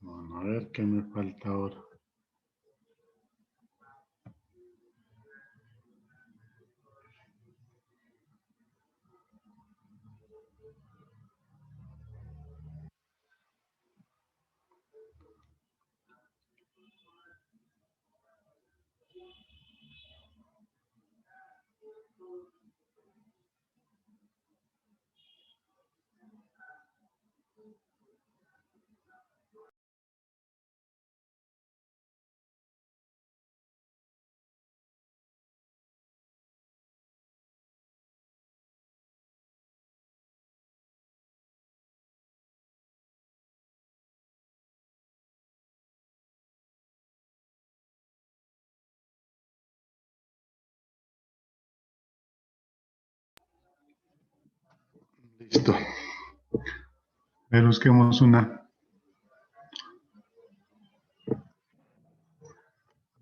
Bueno, a ver qué me falta ahora. Listo. A ver, busquemos una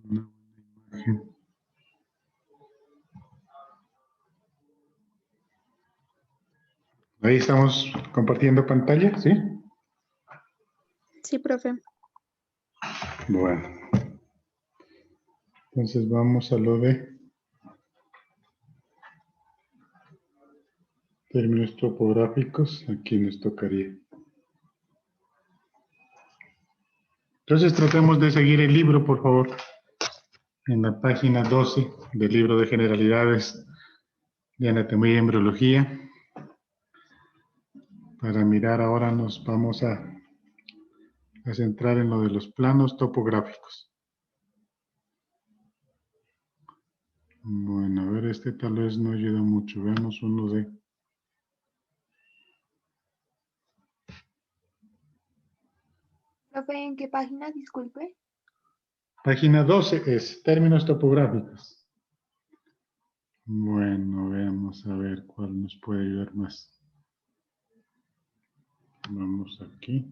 imagen. Ahí estamos compartiendo pantalla, ¿sí? Sí, profe. Bueno. Entonces vamos a lo de términos topográficos. Aquí nos tocaría. Entonces tratemos de seguir el libro, por favor. En la página 12 del libro de generalidades de anatomía y embriología. Para mirar ahora nos vamos a centrar en lo de los planos topográficos. Bueno, a ver, este tal vez no ayuda mucho. Veamos uno de... Profe, ¿en qué página? Disculpe. Página 12 es términos topográficos. Bueno, veamos a ver cuál nos puede ayudar más. Vamos aquí.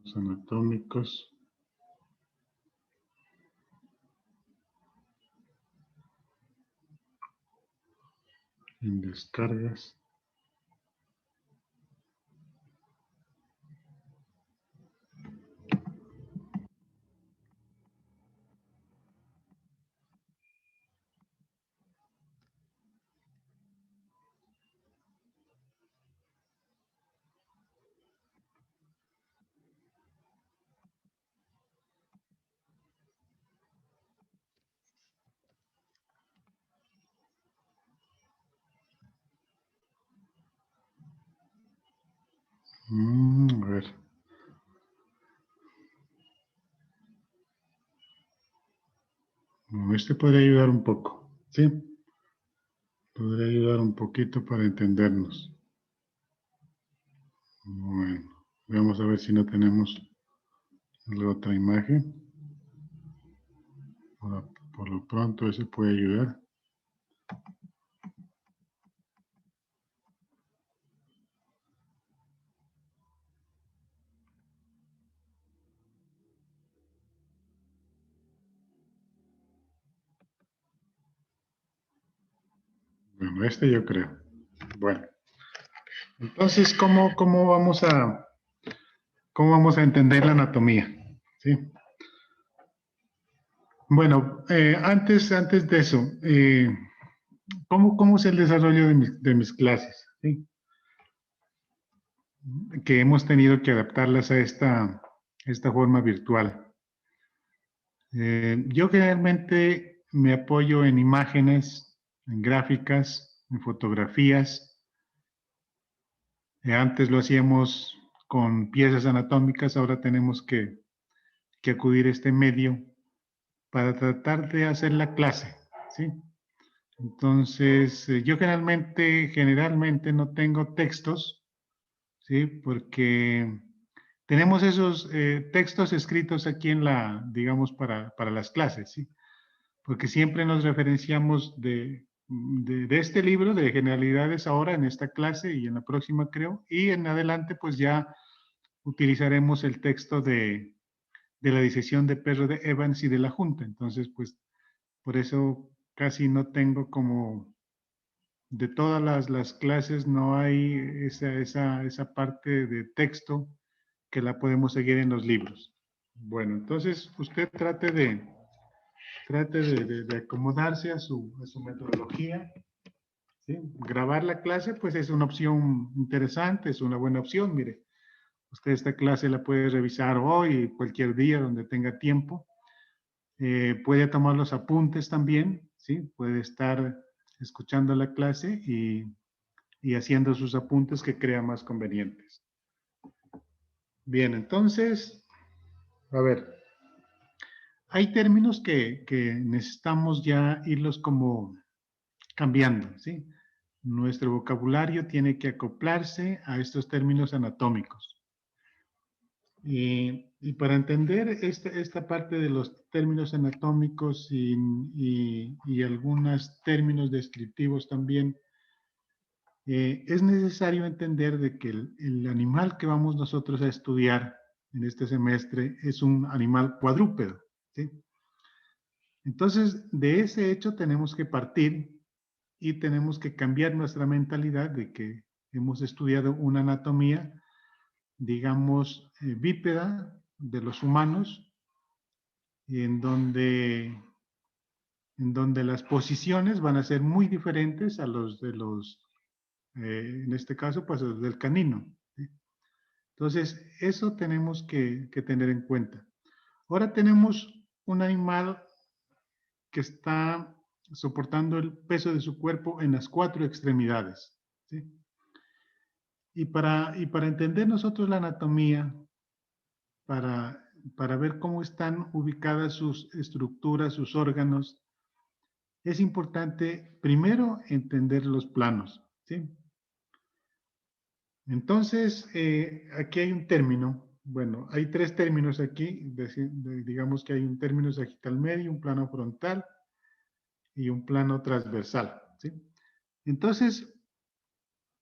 Los anatómicos. En descargas. A ver. Este podría ayudar un poco, ¿sí? Podría ayudar un poquito para entendernos. Bueno, vamos a ver si no tenemos la otra imagen. Por lo pronto, ese puede ayudar. Bueno, este yo creo. Bueno, entonces, ¿cómo vamos a entender la anatomía? ¿Sí? Bueno, antes de eso, ¿cómo es el desarrollo de mis clases? ¿Sí? Que hemos tenido que adaptarlas a esta forma virtual. Yo generalmente me apoyo en imágenes, en gráficas, en fotografías. Antes lo hacíamos con piezas anatómicas, ahora tenemos que acudir a este medio para tratar de hacer la clase, ¿sí? Entonces, yo generalmente no tengo textos, ¿sí? Porque tenemos esos textos escritos aquí digamos, para las clases, ¿sí? Porque siempre nos referenciamos de este libro de generalidades ahora en esta clase y en la próxima creo, y en adelante pues ya utilizaremos el texto de la disección de perro de Evans y de la Junta. Entonces pues por eso casi no tengo como de todas las clases no hay esa parte de texto que la podemos seguir en los libros. Bueno, entonces usted trate de acomodarse a su metodología. ¿Sí? Grabar la clase, pues es una opción interesante, es una buena opción. Mire, usted esta clase la puede revisar hoy, cualquier día donde tenga tiempo. Puede tomar los apuntes también, ¿sí? Puede estar escuchando la clase y haciendo sus apuntes que crea más convenientes. Bien, entonces, a ver, hay términos que necesitamos ya irlos como cambiando, ¿sí? Nuestro vocabulario tiene que acoplarse a estos términos anatómicos. Y para entender esta parte de los términos anatómicos y algunos términos descriptivos también, es necesario entender de que el animal que vamos nosotros a estudiar en este semestre es un animal cuadrúpedo, ¿sí? Entonces, de ese hecho tenemos que partir y tenemos que cambiar nuestra mentalidad de que hemos estudiado una anatomía, digamos, bípeda de los humanos, en donde las posiciones van a ser muy diferentes a los de en este caso, pues los del canino, ¿sí? Entonces, eso tenemos que tener en cuenta. Ahora tenemos un animal que está soportando el peso de su cuerpo en las 4 extremidades, ¿sí? Y para entender nosotros la anatomía, para ver cómo están ubicadas sus estructuras, sus órganos, es importante primero entender los planos, ¿sí? Entonces, aquí hay un término, bueno, hay 3 términos aquí, digamos que hay un término sagital medio, un plano frontal y un plano transversal, ¿sí? Entonces,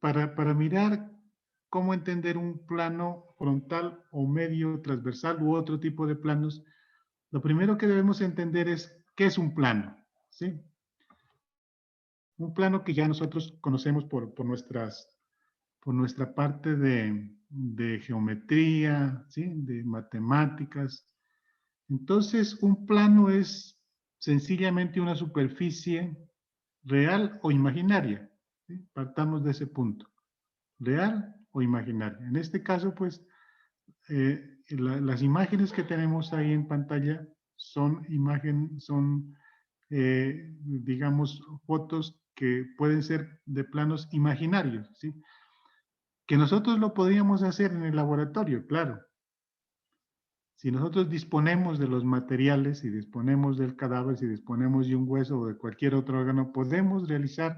para mirar cómo entender un plano frontal o medio transversal u otro tipo de planos, lo primero que debemos entender es qué es un plano, ¿sí? Un plano que ya nosotros conocemos por nuestra parte de geometría, ¿sí? De matemáticas. Entonces, un plano es sencillamente una superficie real o imaginaria, ¿sí? Partamos de ese punto. Real o imaginaria. En este caso, pues, las imágenes que tenemos ahí en pantalla son digamos, fotos que pueden ser de planos imaginarios, ¿sí? Que nosotros lo podríamos hacer en el laboratorio, claro. Si nosotros disponemos de los materiales, si disponemos del cadáver, si disponemos de un hueso o de cualquier otro órgano, podemos realizar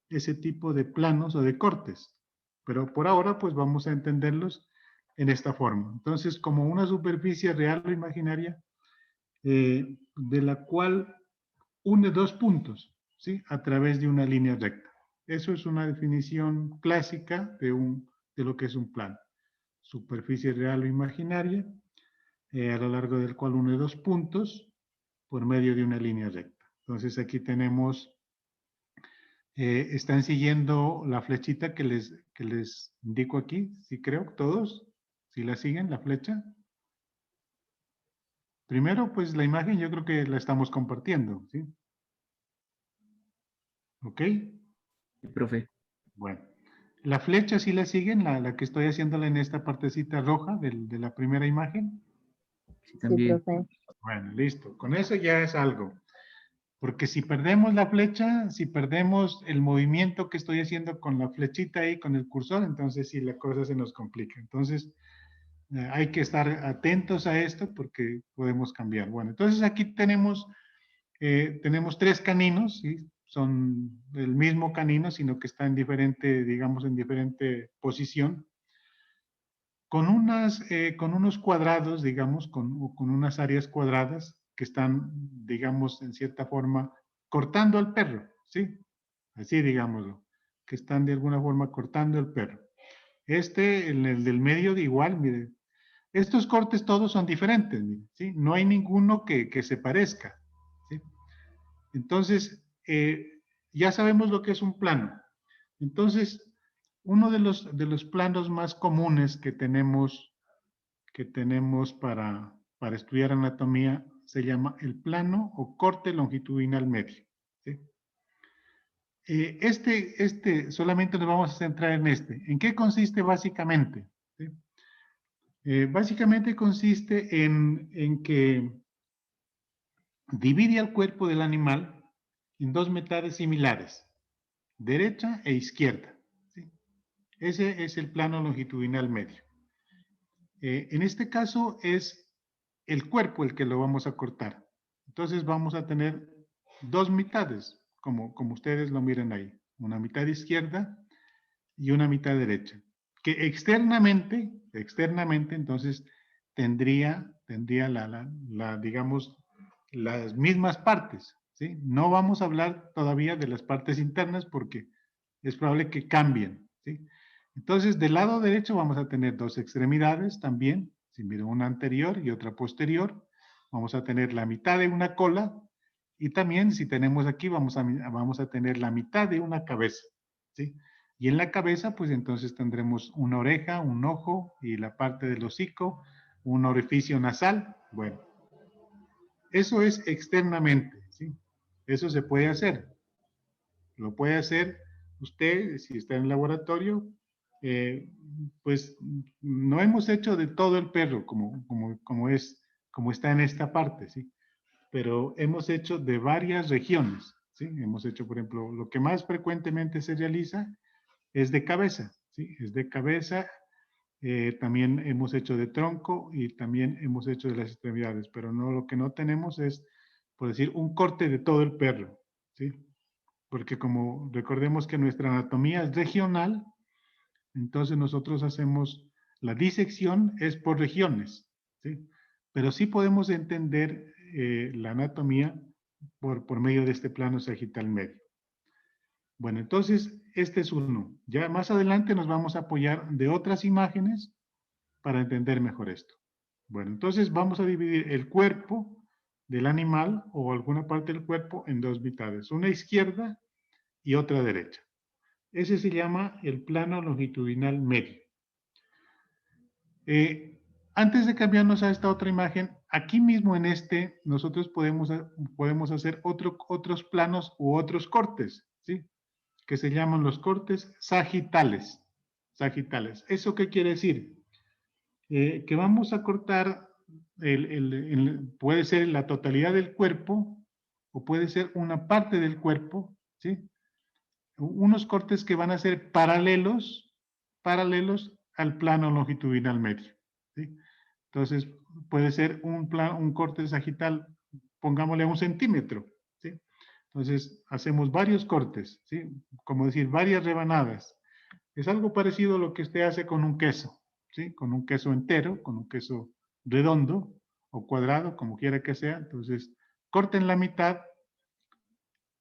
ese tipo de planos o de cortes. Pero por ahora, pues vamos a entenderlos en esta forma. Entonces, como una superficie real o imaginaria, de la cual une 2 puntos, ¿sí? A través de una línea recta. Eso es una definición clásica de lo que es un plano. Superficie real o imaginaria, a lo largo del cual une 2 puntos por medio de una línea recta. Entonces aquí tenemos, están siguiendo la flechita que les indico aquí, si creo, todos, si la siguen, la flecha. Primero, pues la imagen yo creo que la estamos compartiendo, ¿sí? ¿Ok? Profe. Bueno. La flecha sí la siguen, la que estoy haciéndola en esta partecita roja de la primera imagen. Sí, también. Sí, profe. Bueno, listo. Con eso ya es algo. Porque si perdemos la flecha, si perdemos el movimiento que estoy haciendo con la flechita ahí, con el cursor, entonces sí la cosa se nos complica. Entonces hay que estar atentos a esto porque podemos cambiar. Bueno, entonces aquí tenemos 3 caninos, ¿sí? Son el mismo canino, sino que está en diferente, digamos, en diferente posición. Con unos cuadrados, digamos, con unas áreas cuadradas que están, digamos, en cierta forma, cortando al perro, ¿sí? Así digámoslo, que están de alguna forma cortando el perro. En el del medio, de igual, mire, estos cortes todos son diferentes, mire, ¿sí? No hay ninguno que se parezca, ¿sí? Entonces, ya sabemos lo que es un plano. Entonces, uno de los planos más comunes que tenemos para estudiar anatomía se llama el plano o corte longitudinal medio. ¿Sí? Solamente nos vamos a centrar en este. ¿En qué consiste básicamente? ¿Sí? Básicamente consiste en que divide al cuerpo del animal en dos mitades similares, derecha e izquierda. ¿Sí? Ese es el plano longitudinal medio. En este caso es el cuerpo el que lo vamos a cortar. Entonces vamos a tener dos mitades, como ustedes lo miran ahí. Una mitad izquierda y una mitad derecha. Que externamente entonces tendría digamos, las mismas partes. ¿Sí? No vamos a hablar todavía de las partes internas porque es probable que cambien. ¿Sí? Entonces, del lado derecho vamos a tener dos extremidades también, si miran una anterior y otra posterior. Vamos a tener la mitad de una cola y también, si tenemos aquí, vamos a tener la mitad de una cabeza. ¿Sí? Y en la cabeza, pues entonces tendremos una oreja, un ojo y la parte del hocico, un orificio nasal. Bueno, eso es externamente, ¿sí? Eso se puede hacer. Lo puede hacer usted, si está en el laboratorio, pues no hemos hecho de todo el perro como está en esta parte, ¿sí? Pero hemos hecho de varias regiones, ¿sí? Hemos hecho, por ejemplo, lo que más frecuentemente se realiza es de cabeza, ¿sí? Es de cabeza, también hemos hecho de tronco y también hemos hecho de las extremidades, pero no, lo que no tenemos es, por decir, un corte de todo el perro, ¿sí? Porque como recordemos que nuestra anatomía es regional, entonces nosotros hacemos la disección es por regiones, ¿sí? Pero sí podemos entender la anatomía por medio de este plano sagital medio. Bueno, entonces este es uno. Ya más adelante nos vamos a apoyar de otras imágenes para entender mejor esto. Bueno, entonces vamos a dividir el cuerpo del animal o alguna parte del cuerpo en dos mitades, una izquierda y otra derecha. Ese se llama el plano longitudinal medio. Antes de cambiarnos a esta otra imagen, aquí mismo en nosotros podemos hacer otros planos u otros cortes, ¿sí? Que se llaman los cortes sagitales. Sagitales. ¿Eso qué quiere decir? Que vamos a cortar, puede ser la totalidad del cuerpo o puede ser una parte del cuerpo, ¿sí? Unos cortes que van a ser paralelos al plano longitudinal medio, ¿sí? Entonces, puede ser un corte sagital, pongámosle a 1 centímetro, ¿sí? Entonces, hacemos varios cortes, ¿sí? Como decir, varias rebanadas. Es algo parecido a lo que usted hace con un queso, ¿sí? Con un queso entero, con un queso redondo o cuadrado, como quiera que sea. Entonces, corten la mitad,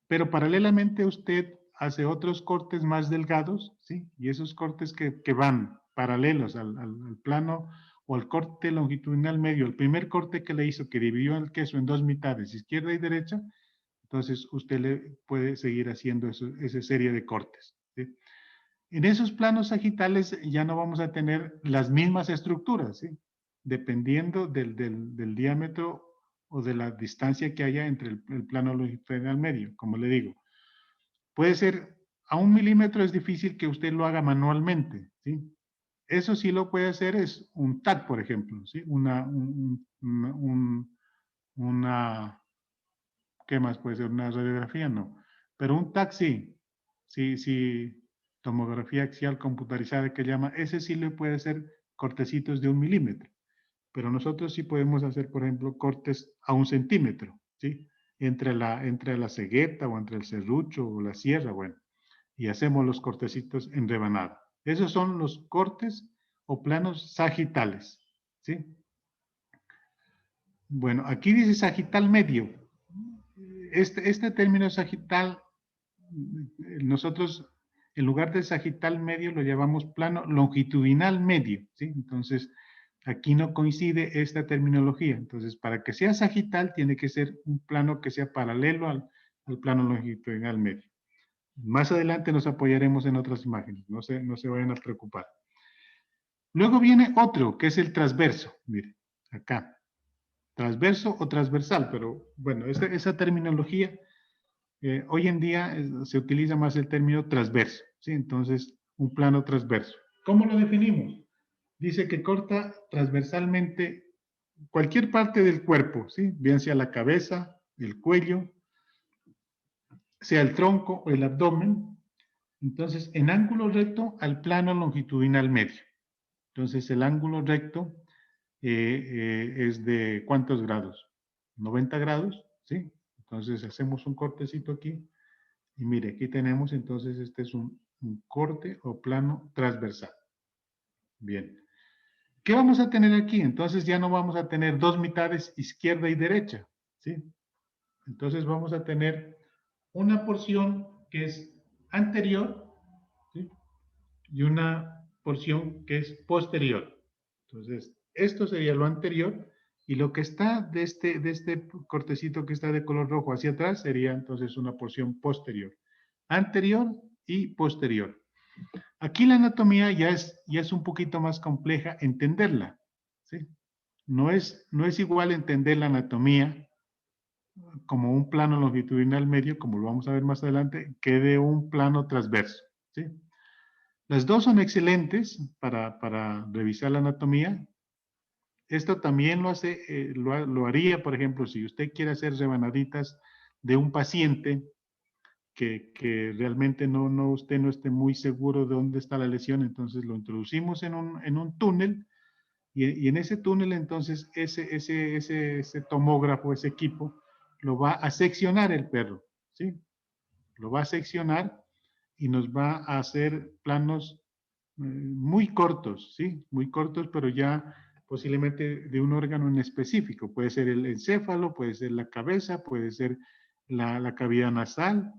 pero paralelamente usted hace otros cortes más delgados, ¿sí? Y esos cortes que van paralelos al plano o al corte longitudinal medio, el primer corte que le hizo, que dividió el queso en dos mitades, izquierda y derecha, entonces usted le puede seguir haciendo esa serie de cortes, ¿sí? En esos planos sagitales ya no vamos a tener las mismas estructuras, ¿sí? Dependiendo del diámetro o de la distancia que haya entre el plano longitudinal medio, como le digo. Puede ser a 1 milímetro, es difícil que usted lo haga manualmente, ¿sí? Eso sí lo puede hacer es un TAC, por ejemplo, ¿sí? ¿Qué más puede ser? Una radiografía, no. Pero un TAC sí, tomografía axial computarizada que llama, ese sí le puede hacer cortecitos de 1 milímetro. Pero nosotros sí podemos hacer, por ejemplo, cortes a 1 centímetro, ¿sí? Entre la cegueta o entre el serrucho o la sierra, bueno. Y hacemos los cortecitos en rebanada. Esos son los cortes o planos sagitales, ¿sí? Bueno, aquí dice sagital medio. Este término sagital, nosotros en lugar de sagital medio lo llamamos plano longitudinal medio, ¿sí? Entonces, aquí no coincide esta terminología. Entonces, para que sea sagital, tiene que ser un plano que sea paralelo al plano longitudinal medio. Más adelante nos apoyaremos en otras imágenes, no se vayan a preocupar. Luego viene otro, que es el transverso. Mire, acá. Transverso o transversal, pero bueno, esa terminología, hoy en día se utiliza más el término transverso, ¿sí? Entonces, un plano transverso. ¿Cómo lo definimos? Dice que corta transversalmente cualquier parte del cuerpo, ¿sí? Bien sea la cabeza, el cuello, sea el tronco o el abdomen. Entonces, en ángulo recto al plano longitudinal medio. Entonces, el ángulo recto es de ¿cuántos grados? 90 grados, ¿sí? Entonces, hacemos un cortecito aquí. Y mire, aquí tenemos, entonces, este es un corte o plano transversal. Bien. ¿Qué vamos a tener aquí? Entonces, ya no vamos a tener dos mitades, izquierda y derecha, ¿sí? Entonces, vamos a tener una porción que es anterior, ¿sí? Y una porción que es posterior. Entonces, esto sería lo anterior y lo que está de este cortecito que está de color rojo hacia atrás sería entonces una porción posterior. Anterior y posterior. Aquí la anatomía ya es un poquito más compleja entenderla, ¿sí? No es igual entender la anatomía como un plano longitudinal medio, como lo vamos a ver más adelante, que de un plano transverso, ¿sí? Las dos son excelentes para revisar la anatomía. Esto también lo haría, por ejemplo, si usted quiere hacer rebanaditas de un paciente que realmente usted no esté muy seguro de dónde está la lesión, entonces lo introducimos en un túnel y en ese túnel entonces ese tomógrafo, ese equipo, lo va a seccionar el perro, ¿sí? Lo va a seccionar y nos va a hacer planos muy cortos, ¿sí? Muy cortos, pero ya posiblemente de un órgano en específico. Puede ser el encéfalo, puede ser la cabeza, puede ser la cavidad nasal,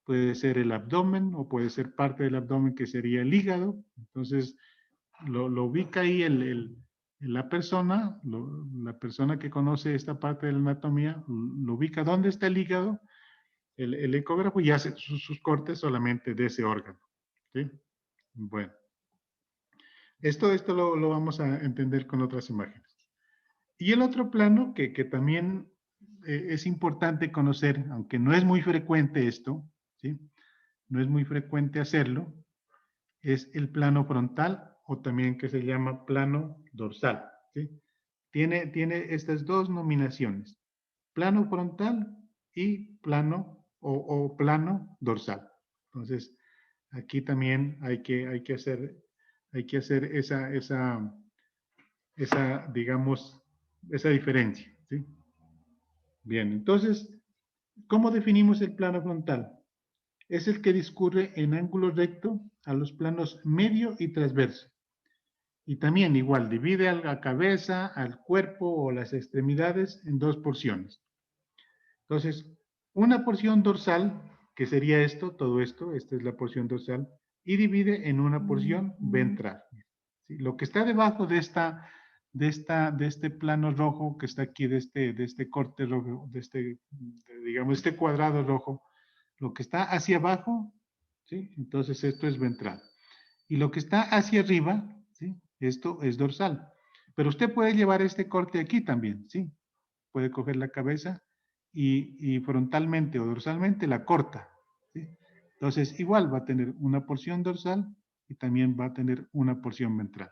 puede ser el abdomen o puede ser parte del abdomen que sería el hígado. Entonces, lo ubica ahí la persona, la persona que conoce esta parte de la anatomía, lo ubica dónde está el hígado, el ecógrafo y hace sus cortes solamente de ese órgano, ¿sí? Bueno. Esto lo vamos a entender con otras imágenes. Y el otro plano que también es importante conocer, aunque no es muy frecuente esto, ¿sí? No es muy frecuente hacerlo, es el plano frontal o también que se llama plano dorsal, ¿sí? Tiene estas dos nominaciones, plano frontal y plano o plano dorsal. Entonces, aquí también hay que hacer digamos, esa diferencia, ¿sí? Bien, entonces, ¿cómo definimos el plano frontal? Es el que discurre en ángulo recto a los planos medio y transverso. Y también igual, divide a la cabeza, al cuerpo o las extremidades en dos porciones. Entonces, una porción dorsal, que sería todo esto, esta es la porción dorsal, y divide en una porción ventral. ¿Sí? Lo que está debajo de este plano rojo que está aquí, de este corte rojo, digamos, este cuadrado rojo, lo que está hacia abajo, ¿sí? Entonces esto es ventral. Y lo que está hacia arriba, ¿sí? Esto es dorsal. Pero usted puede llevar este corte aquí también, ¿sí? Puede coger la cabeza y frontalmente o dorsalmente la corta, ¿sí? Entonces igual va a tener una porción dorsal y también va a tener una porción ventral.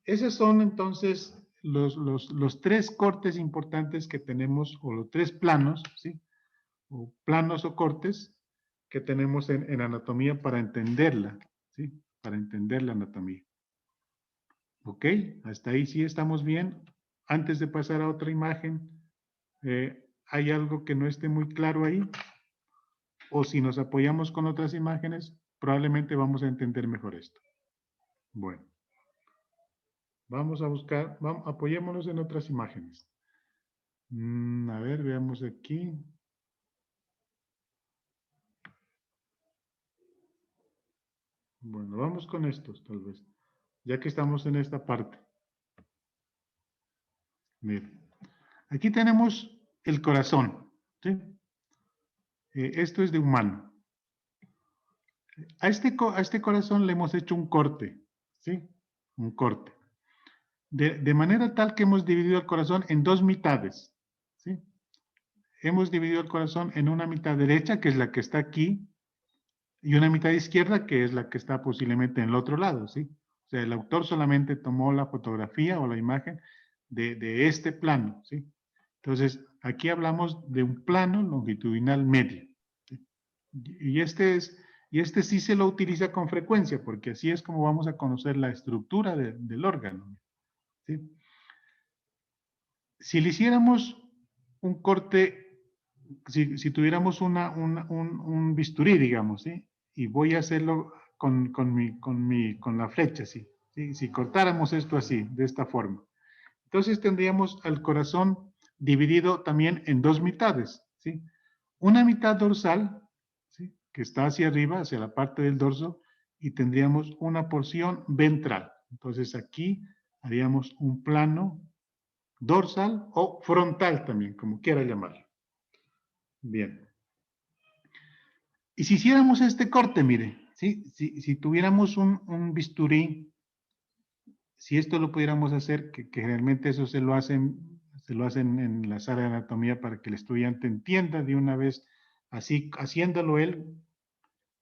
Esos son entonces los tres cortes importantes que tenemos, o los tres planos, ¿sí? O planos o cortes que tenemos en anatomía para entenderla, ¿sí? Para entender la anatomía. ¿Ok? Hasta ahí sí estamos bien. Antes de pasar a otra imagen, ¿hay algo que no esté muy claro ahí? O si nos apoyamos con otras imágenes, probablemente vamos a entender mejor esto. Bueno. Vamos a buscar, apoyémonos en otras imágenes. A ver, veamos aquí. Bueno, vamos con estos tal vez, ya que estamos en esta parte. Miren, aquí tenemos el corazón, ¿sí? Esto es de humano. A este corazón le hemos hecho un corte, ¿sí? Un corte. De manera tal que hemos dividido el corazón en dos mitades, ¿sí? Hemos dividido el corazón en una mitad derecha, que es la que está aquí, y una mitad izquierda, que es la que está posiblemente en el otro lado, ¿sí? O sea, el autor solamente tomó la fotografía o la imagen de este plano, ¿sí? Entonces, aquí hablamos de un plano longitudinal medio, ¿sí? Y este sí se lo utiliza con frecuencia, porque así es como vamos a conocer la estructura del órgano, ¿sí? Si le hiciéramos un corte, si tuviéramos un bisturí, digamos, ¿sí? Y voy a hacerlo con la flecha, ¿sí? ¿Sí? Si cortáramos esto así, de esta forma, entonces tendríamos el corazón dividido también en dos mitades, ¿sí? Una mitad dorsal, ¿sí? Que está hacia arriba, hacia la parte del dorso, y tendríamos una porción ventral. Entonces aquí haríamos un plano dorsal o frontal también, como quiera llamarlo. Bien. Y si hiciéramos este corte, mire, ¿sí? Si tuviéramos un bisturí, si esto lo pudiéramos hacer, que generalmente eso se lo hacen en la sala de anatomía para que el estudiante entienda de una vez, así haciéndolo él.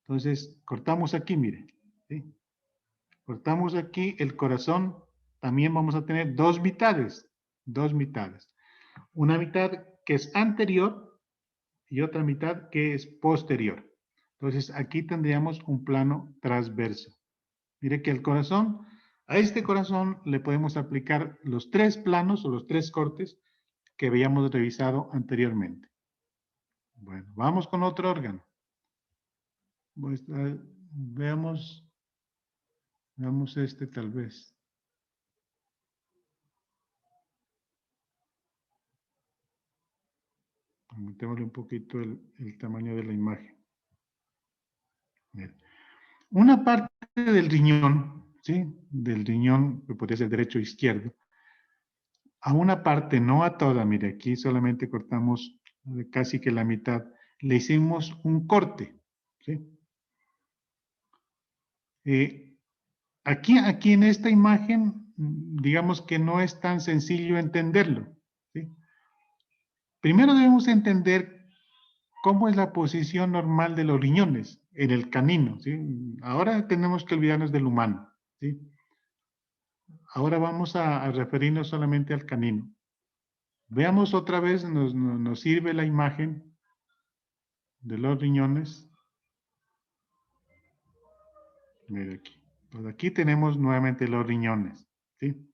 Entonces, cortamos aquí, mire, ¿sí? Cortamos aquí el corazón, también vamos a tener dos mitades. Una mitad que es anterior y otra mitad que es posterior. Entonces, aquí tendríamos un plano transverso. Mire que el corazón, a este corazón le podemos aplicar los tres planos o los tres cortes que habíamos revisado anteriormente. Bueno, vamos con otro órgano. Pues, veamos este tal vez. Aumentémosle un poquito el tamaño de la imagen. Bien. Una parte del riñón, ¿sí? Del riñón, que podría ser derecho o izquierdo, a una parte, no a toda, mire, aquí solamente cortamos casi que la mitad, le hicimos un corte, ¿sí? Aquí en esta imagen, digamos que no es tan sencillo entenderlo, ¿sí? Primero debemos entender cómo es la posición normal de los riñones en el canino, ¿sí? Ahora tenemos que olvidarnos del humano, ¿sí? Ahora vamos a referirnos solamente al canino. Veamos otra vez, nos sirve la imagen de los riñones. Mira aquí. Pues aquí tenemos nuevamente los riñones, ¿sí?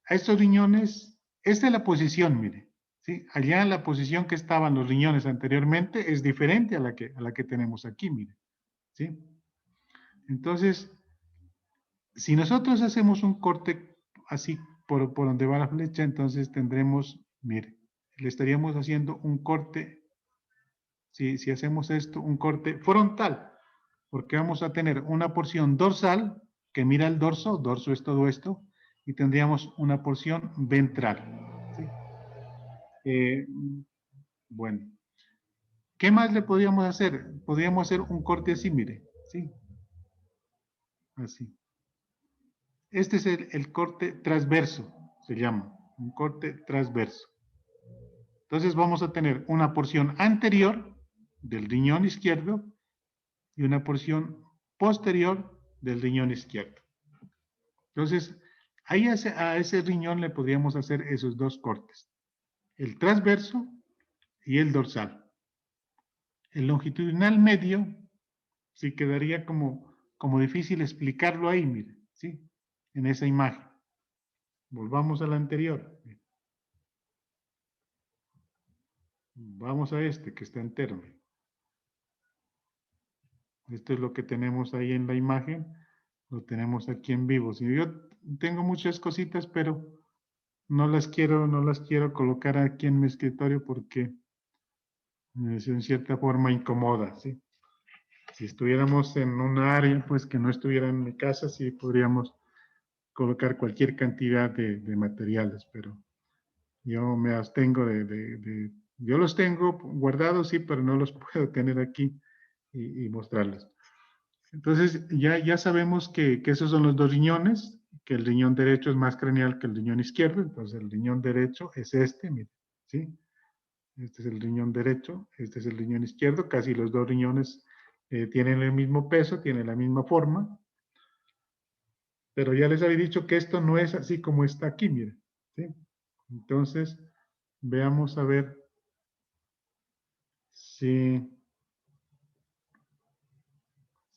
A estos riñones, esta es la posición, mire, ¿sí? Allá la posición que estaban los riñones anteriormente es diferente a la que tenemos aquí, mire, ¿sí? Entonces, si nosotros hacemos un corte así por donde va la flecha, entonces tendremos, mire, le estaríamos haciendo un corte, si hacemos esto, un corte frontal, porque vamos a tener una porción dorsal que mira el dorso es todo esto, y tendríamos una porción ventral, ¿sí? Bueno, ¿qué más le podríamos hacer? Podríamos hacer un corte así, mire, ¿sí? Así. Este es el corte transverso, se llama, un corte transverso. Entonces vamos a tener una porción anterior del riñón izquierdo y una porción posterior del riñón izquierdo. Entonces, ahí a ese riñón le podríamos hacer esos dos cortes, el transverso y el dorsal. El longitudinal medio, sí quedaría como difícil explicarlo ahí, mire, ¿sí? En esa imagen. Volvamos a la anterior. Vamos a este que está entero. Esto es lo que tenemos ahí en la imagen. Lo tenemos aquí en vivo. Si yo tengo muchas cositas, pero no las quiero colocar aquí en mi escritorio porque es en cierta forma incomoda, ¿sí? Si estuviéramos en un área, pues que no estuviera en mi casa, sí podríamos colocar cualquier cantidad de materiales, pero yo me abstengo yo los tengo guardados, sí, pero no los puedo tener aquí y mostrarles. Entonces, ya sabemos que esos son los dos riñones, que el riñón derecho es más craneal que el riñón izquierdo. Entonces, el riñón derecho es este, mire, ¿sí? Este es el riñón derecho, este es el riñón izquierdo. Casi los dos riñones tienen el mismo peso, tienen la misma forma. Pero ya les había dicho que esto no es así como está aquí, miren, ¿sí? Entonces, veamos a ver si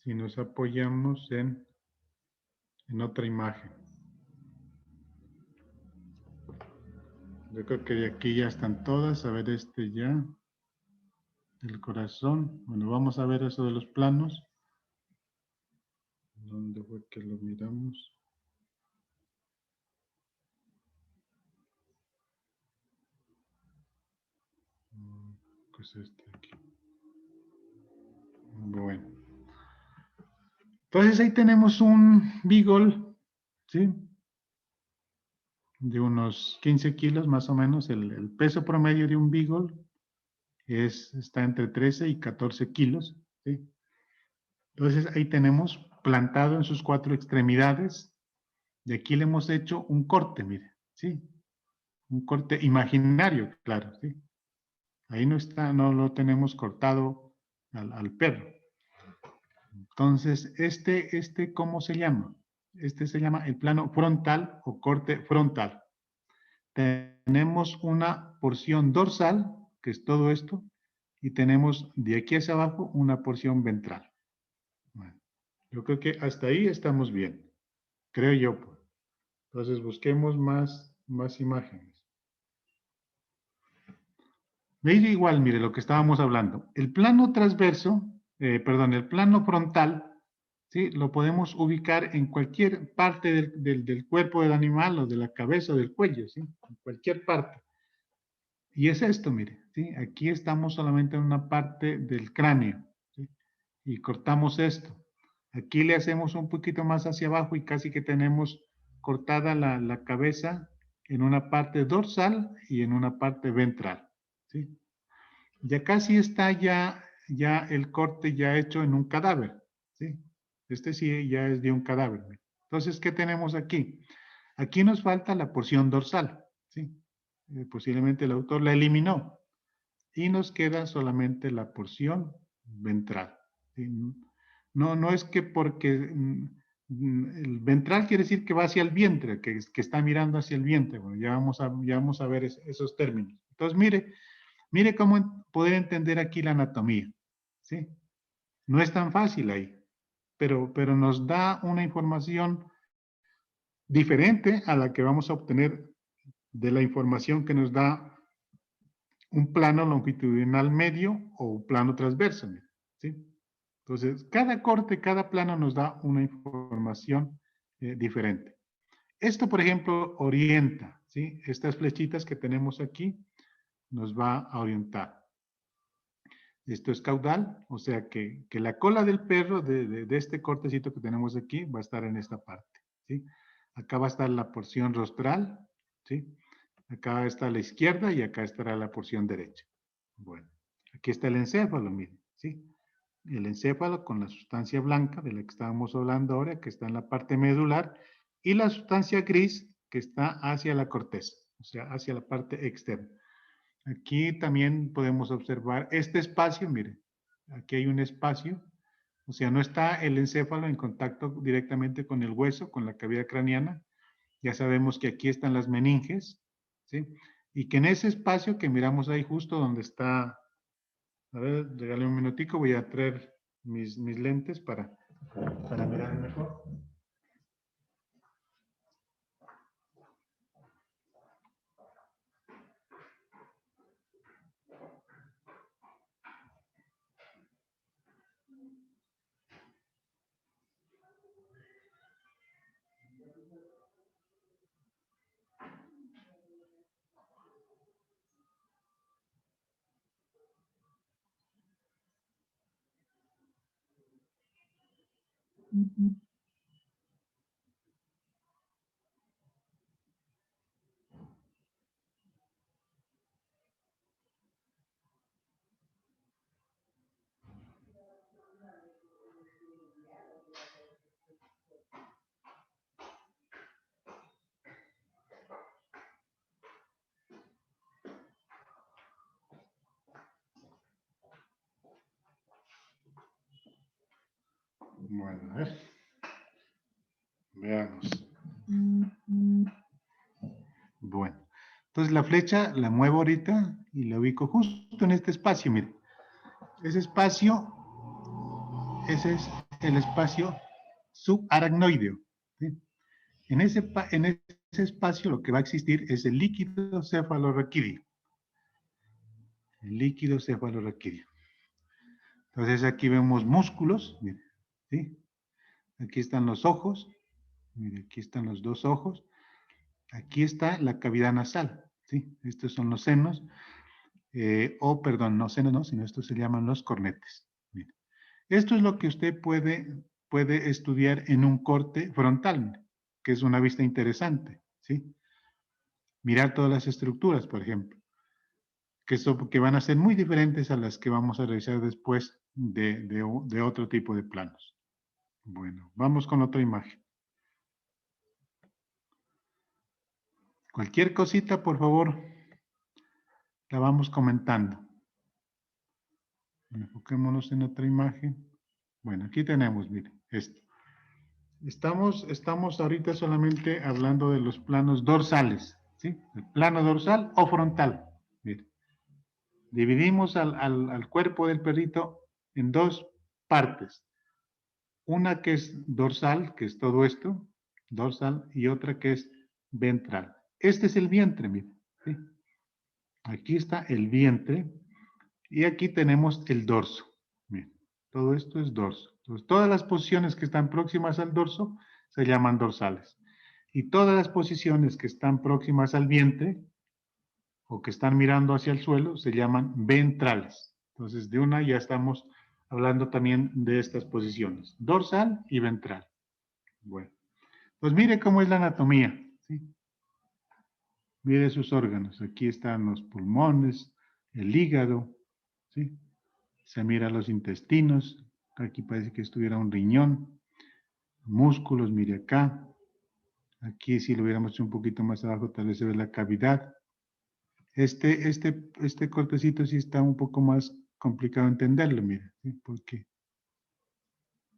nos apoyamos en otra imagen. Yo creo que de aquí ya están todas. A ver, este ya. El corazón. Bueno, vamos a ver eso de los planos. ¿Dónde fue que lo miramos? Pues este aquí. Bueno. Entonces ahí tenemos un Beagle, ¿sí? De unos 15 kilos más o menos. El peso promedio de un Beagle está entre 13 y 14 kilos, ¿sí? Entonces ahí tenemos plantado en sus cuatro extremidades. De aquí le hemos hecho un corte, mire, ¿sí? Un corte imaginario, claro, ¿sí? Ahí no está, no lo tenemos cortado al perro. Entonces, ¿cómo se llama? Este se llama el plano frontal o corte frontal. Tenemos una porción dorsal, que es todo esto, y tenemos de aquí hacia abajo una porción ventral. Bueno, yo creo que hasta ahí estamos bien, creo yo. Entonces, busquemos más imágenes. Veis igual, mire lo que estábamos hablando. El plano transverso, el plano frontal, ¿sí? Lo podemos ubicar en cualquier parte del cuerpo del animal o de la cabeza o del cuello, ¿sí? En cualquier parte. Y es esto, mire, ¿sí? Aquí estamos solamente en una parte del cráneo, ¿sí? Y cortamos esto. Aquí le hacemos un poquito más hacia abajo y casi que tenemos cortada la cabeza en una parte dorsal y en una parte ventral, ¿sí? Ya casi está ya el corte ya hecho en un cadáver, ¿sí? Este sí ya es de un cadáver. Entonces, ¿qué tenemos aquí? Aquí nos falta la porción dorsal, ¿sí? Posiblemente el autor la eliminó y nos queda solamente la porción ventral, ¿sí? No es que porque el ventral quiere decir que va hacia el vientre, que está mirando hacia el vientre. Bueno, ya vamos a ver esos términos. Entonces, mire cómo poder entender aquí la anatomía, ¿sí? No es tan fácil ahí, pero nos da una información diferente a la que vamos a obtener de la información que nos da un plano longitudinal medio o un plano transverso, ¿sí? Entonces, cada corte, cada plano nos da una información diferente. Esto, por ejemplo, orienta, ¿sí? Estas flechitas que tenemos aquí nos va a orientar. Esto es caudal, o sea que la cola del perro de este cortecito que tenemos aquí va a estar en esta parte, ¿sí? Acá va a estar la porción rostral, ¿sí? Acá está a la izquierda y acá estará la porción derecha. Bueno, aquí está el encéfalo, miren, ¿sí? El encéfalo con la sustancia blanca de la que estábamos hablando ahora, que está en la parte medular, y la sustancia gris que está hacia la corteza, o sea, hacia la parte externa. Aquí también podemos observar este espacio, mire, aquí hay un espacio, o sea, no está el encéfalo en contacto directamente con el hueso, con la cavidad craneana. Ya sabemos que aquí están las meninges, ¿sí? Y que en ese espacio que miramos ahí justo donde está, a ver, regálame un minutico, voy a traer mis lentes para mirar mejor. Bueno, a ver. Veamos. Bueno. Entonces la flecha la muevo ahorita y la ubico justo en este espacio, miren. Ese espacio, ese es el espacio subaracnoideo. ¿Sí? En ese espacio lo que va a existir es el líquido cefalorraquídeo. El líquido cefalorraquídeo. Entonces aquí vemos músculos, miren, ¿sí? Aquí están los ojos, miren, aquí están los dos ojos. Aquí está la cavidad nasal, ¿sí? Estos son los senos, perdón, no senos, no, sino estos se llaman los cornetes. Miren. Esto es lo que usted puede estudiar en un corte frontal, que es una vista interesante, ¿sí? Mirar todas las estructuras, por ejemplo, que van a ser muy diferentes a las que vamos a realizar después de otro tipo de planos. Bueno, vamos con otra imagen. Cualquier cosita, por favor, la vamos comentando. Enfoquémonos en otra imagen. Bueno, aquí tenemos, miren, esto. Estamos ahorita solamente hablando de los planos dorsales, ¿sí? El plano dorsal o frontal. Miren. Dividimos al cuerpo del perrito en dos partes. Una que es dorsal, que es todo esto, dorsal, y otra que es ventral. Este es el vientre, miren, ¿sí? Aquí está el vientre y aquí tenemos el dorso. Miren, todo esto es dorso. Entonces, todas las posiciones que están próximas al dorso se llaman dorsales. Y todas las posiciones que están próximas al vientre o que están mirando hacia el suelo se llaman ventrales. Entonces, de una ya estamos hablando también de estas posiciones, dorsal y ventral. Bueno, pues mire cómo es la anatomía, ¿sí? Mire sus órganos. Aquí están los pulmones, el hígado, ¿sí? Se mira los intestinos. Aquí parece que estuviera un riñón. Músculos, mire acá. Aquí si lo hubiéramos hecho un poquito más abajo, tal vez se ve la cavidad. Este cortecito sí está un poco más complicado entenderlo, mire, ¿sí? Porque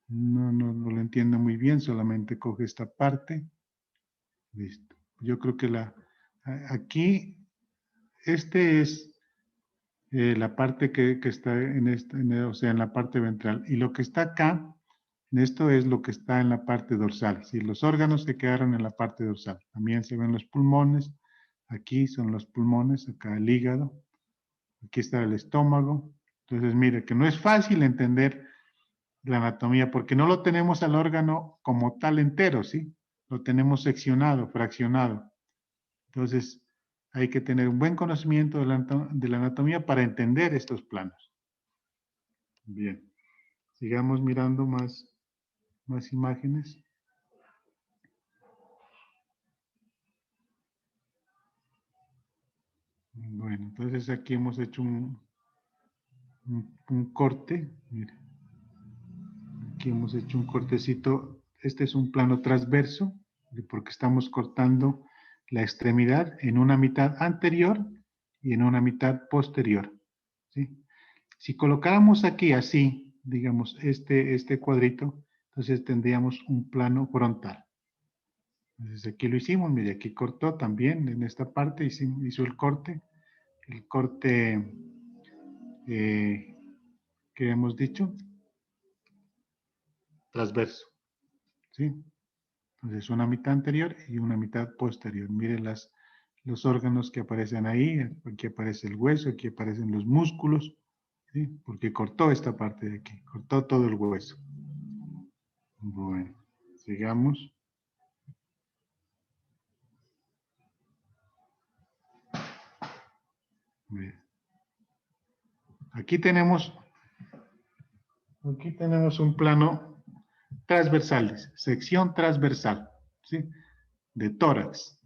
no lo entiendo muy bien, solamente coge esta parte. Listo. Yo creo que aquí, este es la parte que está o sea, en la parte ventral. Y lo que está acá, esto es lo que está en la parte dorsal. ¿Sí? Los órganos que quedaron en la parte dorsal. También se ven los pulmones. Aquí son los pulmones, acá el hígado. Aquí está el estómago. Entonces, mire, que no es fácil entender la anatomía porque no lo tenemos al órgano como tal entero, ¿sí? Lo tenemos seccionado, fraccionado. Entonces, hay que tener un buen conocimiento de la anatomía para entender estos planos. Bien, sigamos mirando más imágenes. Bueno, entonces aquí hemos hecho un corte. Mire. Aquí hemos hecho un cortecito. Este es un plano transverso, porque estamos cortando la extremidad en una mitad anterior y en una mitad posterior. ¿Sí? Si colocáramos aquí así, digamos, este cuadrito, entonces tendríamos un plano frontal. Entonces aquí lo hicimos, mire, aquí cortó también, en esta parte hizo el corte que hemos dicho, transverso, ¿sí? Entonces una mitad anterior y una mitad posterior. Mire los órganos que aparecen ahí, aquí aparece el hueso, aquí aparecen los músculos, ¿sí? Porque cortó esta parte de aquí, cortó todo el hueso. Bueno, sigamos. Bien. Aquí tenemos un plano transversales, sección transversal, ¿sí? De tórax.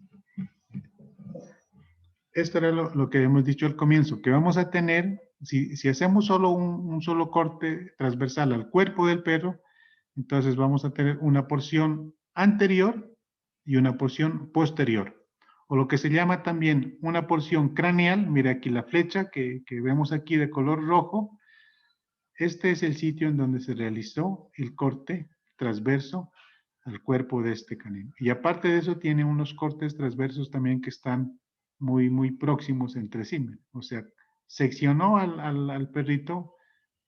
Esto era lo que hemos dicho al comienzo, que vamos a tener, si hacemos solo un solo corte transversal al cuerpo del perro, entonces vamos a tener una porción anterior y una porción posterior. O lo que se llama también una porción craneal, mira aquí la flecha que vemos aquí de color rojo, este es el sitio en donde se realizó el corte transverso al cuerpo de este canino. Y aparte de eso, tiene unos cortes transversos también que están muy, muy próximos entre sí. O sea, seccionó al perrito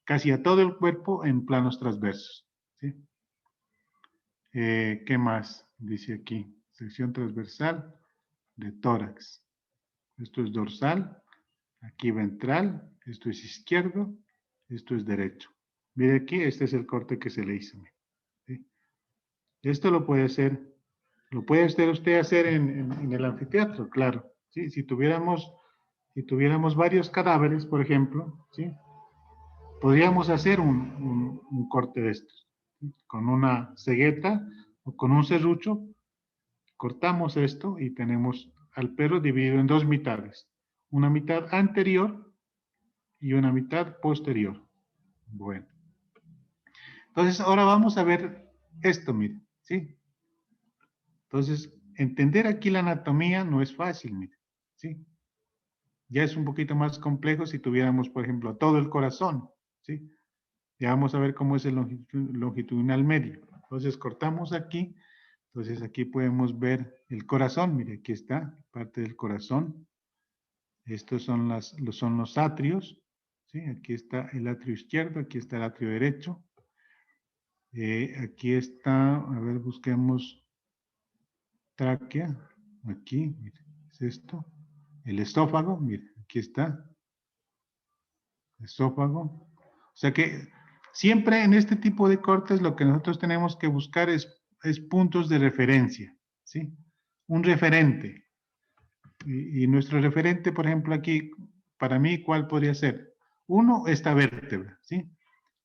casi a todo el cuerpo en planos transversos. ¿Sí? ¿Qué más? Dice aquí, sección transversal de tórax. Esto es dorsal, aquí ventral, esto es izquierdo, esto es derecho. Mire aquí, este es el corte que se le hizo. ¿Sí? Esto lo puede usted hacer en el anfiteatro, claro. ¿Sí? Si tuviéramos varios cadáveres, por ejemplo, ¿sí? Podríamos hacer un corte de estos. ¿Sí? Con una cegueta o con un serrucho, cortamos esto y tenemos al perro dividido en dos mitades. Una mitad anterior y una mitad posterior. Bueno. Entonces, ahora vamos a ver esto, miren, ¿sí? Entonces, entender aquí la anatomía no es fácil, miren, ¿sí? Ya es un poquito más complejo si tuviéramos, por ejemplo, todo el corazón, ¿sí? Ya vamos a ver cómo es el longitudinal medio. Entonces, cortamos aquí. Entonces, aquí podemos ver el corazón. Mire, aquí está, parte del corazón. Estos son los atrios, ¿sí? Aquí está el atrio izquierdo, aquí está el atrio derecho. Aquí está, a ver, busquemos tráquea, aquí, mire, es esto. El esófago, mire, aquí está. Esófago. O sea que siempre en este tipo de cortes lo que nosotros tenemos que buscar es puntos de referencia, ¿sí? Un referente. Y nuestro referente, por ejemplo, aquí, para mí, ¿cuál podría ser? Uno, esta vértebra, ¿sí?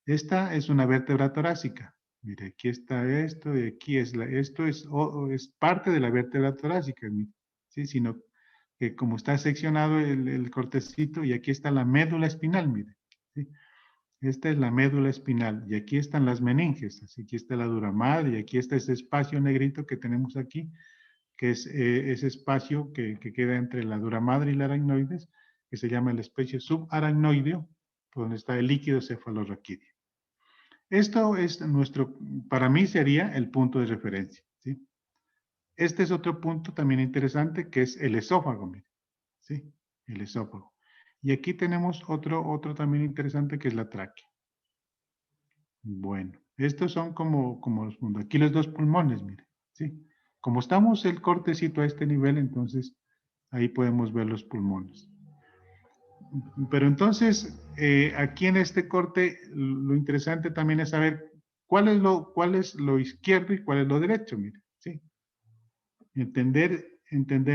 Esta es una vértebra torácica. Mire, aquí está esto y aquí esto es parte de la vértebra torácica, ¿sí? Sino que como está seccionado el cortecito y aquí está la médula espinal, mire, ¿sí? Esta es la médula espinal y aquí están las meninges, así aquí está la dura madre y aquí está ese espacio negrito que tenemos aquí, que es ese espacio que queda entre la dura madre y la aracnoides, que se llama el espacio subaracnoideo, donde está el líquido cefalorraquídeo. Esto es para mí sería el punto de referencia, ¿sí? Este es otro punto también interesante que es el esófago, mire, ¿sí? El esófago. Y aquí tenemos otro también interesante que es la tráquea. Bueno, estos son como los puntos. Aquí los dos pulmones, mire, ¿sí? Como estamos el cortecito a este nivel, entonces ahí podemos ver los pulmones. Pero entonces, aquí en este corte, lo interesante también es saber cuál es lo izquierdo y cuál es lo derecho, mire, ¿sí? Entender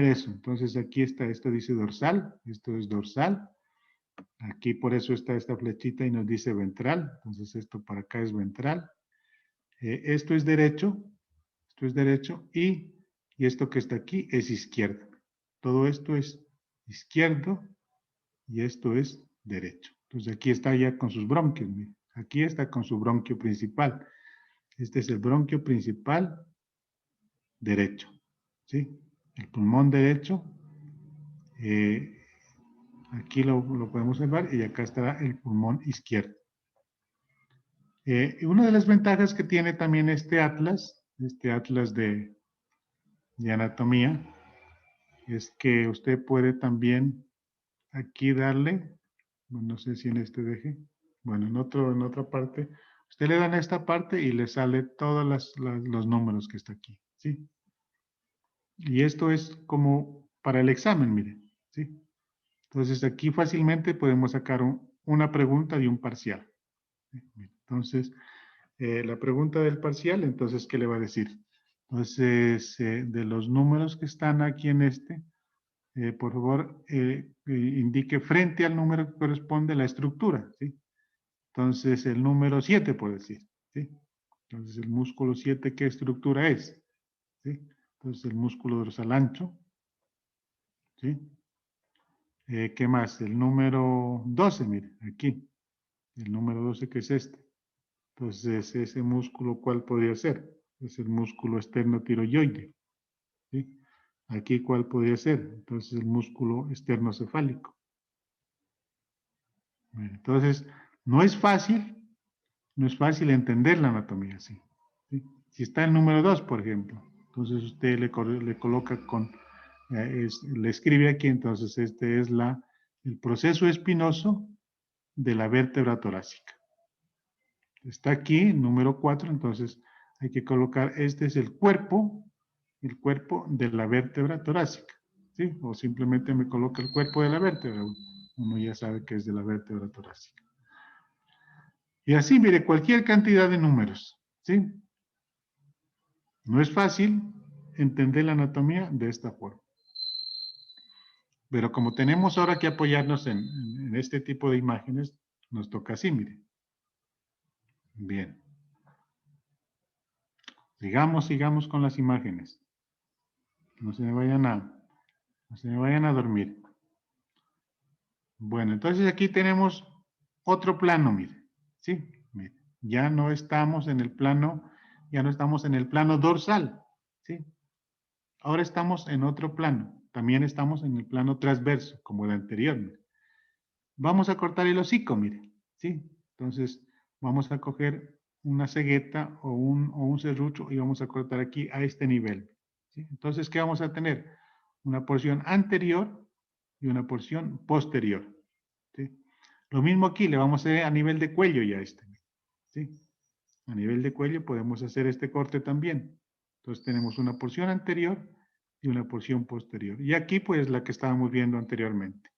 eso. Entonces, aquí está, esto dice dorsal, esto es dorsal. Aquí por eso está esta flechita y nos dice ventral. Entonces, esto para acá es ventral. Esto es derecho y esto que está aquí es izquierdo. Todo esto es izquierdo y esto es derecho. Entonces aquí está ya con sus bronquios. Mire. Aquí está con su bronquio principal. Este es el bronquio principal derecho. ¿Sí? El pulmón derecho. Aquí lo podemos observar y acá estará el pulmón izquierdo. Una de las ventajas que tiene también este atlas de anatomía, es que usted puede también aquí darle, no sé si en este deje, bueno, en otra parte, usted le da en esta parte y le sale todos los números que está aquí, ¿sí? Y esto es como para el examen, miren, ¿sí? Entonces aquí fácilmente podemos sacar una pregunta de un parcial. ¿Sí? Entonces, la pregunta del parcial, entonces, ¿qué le va a decir? Entonces, de los números que están aquí en por favor, indique frente al número que corresponde la estructura, ¿sí? Entonces, el número 7, por decir, ¿sí? Entonces, el músculo 7, ¿qué estructura es? ¿Sí? Entonces, el músculo dorsal ancho, ¿sí? ¿Qué más? El número 12, mire, aquí. El número 12, que es este. Entonces, ese músculo, ¿cuál podría ser? Es el músculo esternotiroideo, ¿sí? Aquí, ¿cuál podría ser? Entonces, el músculo esternocefálico. Entonces, no es fácil entender la anatomía así. ¿Sí? Si está el número 2, por ejemplo, entonces usted le coloca con, le escribe aquí, entonces este es el proceso espinoso de la vértebra torácica. Está aquí, número 4, entonces hay que colocar, este es el cuerpo de la vértebra torácica, ¿sí? O simplemente me coloca el cuerpo de la vértebra, uno ya sabe que es de la vértebra torácica. Y así, mire, cualquier cantidad de números, ¿sí? No es fácil entender la anatomía de esta forma. Pero como tenemos ahora que apoyarnos en este tipo de imágenes, nos toca así, mire. Bien. Sigamos con las imágenes. No se me vayan a dormir. Bueno, entonces aquí tenemos otro plano, mire. ¿Sí? Mire, ya no estamos en el plano dorsal, ¿sí? Ahora estamos en otro plano. También estamos en el plano transverso, como el anterior, mire. Vamos a cortar el hocico, mire, ¿sí? Entonces, vamos a coger una cegueta o un serrucho y vamos a cortar aquí a este nivel, ¿sí? Entonces, ¿qué vamos a tener? Una porción anterior y una porción posterior, ¿sí? Lo mismo aquí, le vamos a hacer a nivel de cuello ya ¿sí? A nivel de cuello podemos hacer este corte también. Entonces, tenemos una porción anterior y una porción posterior. Y aquí, pues, la que estábamos viendo anteriormente,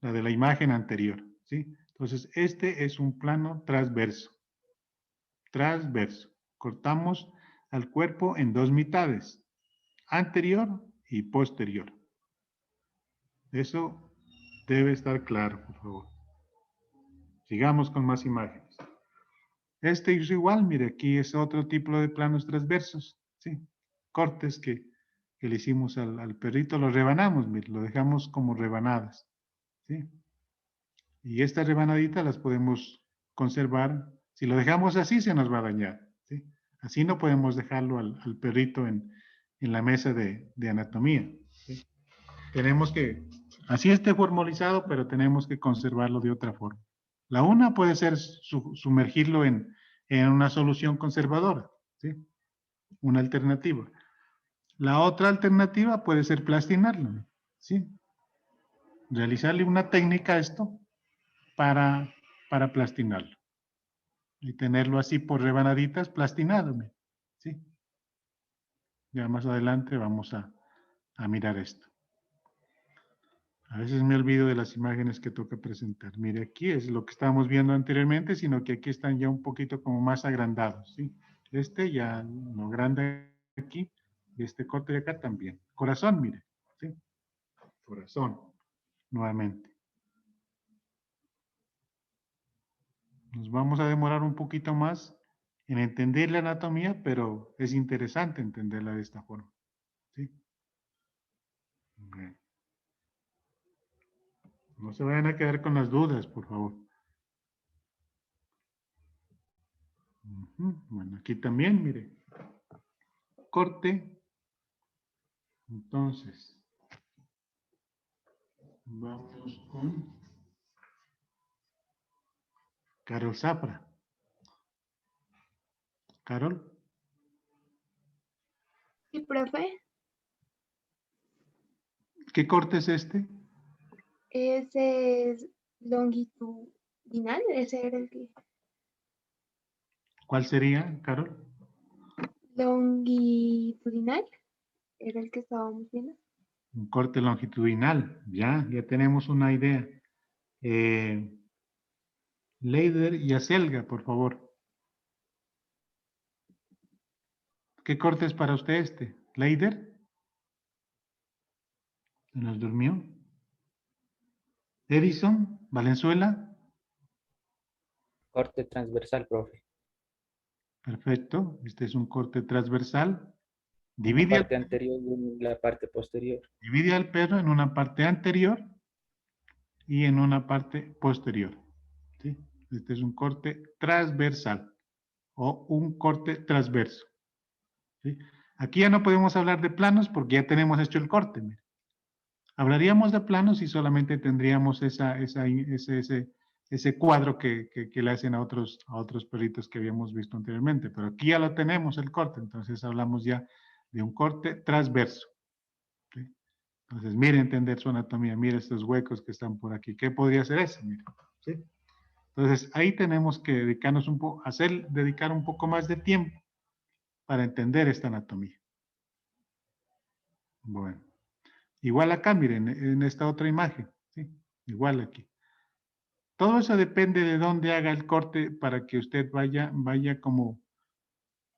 la de la imagen anterior, ¿sí? Entonces, este es un plano transverso. Transverso. Cortamos al cuerpo en dos mitades, anterior y posterior. Eso debe estar claro, por favor. Sigamos con más imágenes. Este es igual, mire, aquí es otro tipo de planos transversos, ¿sí? Cortes que le hicimos al perrito, lo rebanamos, mire, lo dejamos como rebanadas, ¿sí? Y estas rebanaditas las podemos conservar. Si lo dejamos así, se nos va a dañar, ¿sí? Así no podemos dejarlo al perrito en la mesa de anatomía, ¿sí? Tenemos que, así esté formalizado, pero tenemos que conservarlo de otra forma. La una puede ser sumergirlo en una solución conservadora, ¿sí? Una alternativa. La otra alternativa puede ser plastinarlo, ¿sí? Realizarle una técnica a esto para plastinarlo. Y tenerlo así por rebanaditas plastinado, ¿sí? Ya más adelante vamos a mirar esto. A veces me olvido de las imágenes que toca presentar. Mire, aquí es lo que estábamos viendo anteriormente, sino que aquí están ya un poquito como más agrandados, ¿sí? Este ya lo grande aquí, y este corte de acá también. Corazón, mire, ¿sí? Corazón, nuevamente. Nos vamos a demorar un poquito más en entender la anatomía, pero es interesante entenderla de esta forma, ¿sí? Okay. No se vayan a quedar con las dudas, por favor. Bueno, aquí también, mire. Corte. Entonces, vamos con Carol Zapra. Carol. Sí, profe. ¿Qué corte es este? Ese es longitudinal, ese era el que... ¿Cuál sería, Carol? Longitudinal, era el que estábamos viendo. Un corte longitudinal. Ya tenemos una idea. Leider y Acelga, por favor. ¿Qué corte es para usted este? ¿Leider? ¿Se nos durmió? Edison, Valenzuela. Corte transversal, profe. Perfecto. Este es un corte transversal. Una Divide parte anterior y la parte posterior. divide al perro en una parte anterior y en una parte posterior, ¿sí? Este es un corte transversal o un corte transverso, ¿sí? Aquí ya no podemos hablar de planos porque ya tenemos hecho el corte. Mira. Hablaríamos de planos si solamente tendríamos ese ese cuadro que le hacen a otros perritos que habíamos visto anteriormente. Pero aquí ya lo tenemos, el corte. Entonces hablamos ya de un corte transverso. ¿Sí? Entonces, mire entender su anatomía. Mire estos huecos que están por aquí. ¿Qué podría ser eso? Mire, ¿sí? Entonces, ahí tenemos que dedicarnos dedicar un poco más de tiempo para entender esta anatomía. Bueno. Igual acá, miren, en esta otra imagen. ¿Sí? Igual aquí. Todo eso depende de dónde haga el corte para que usted vaya como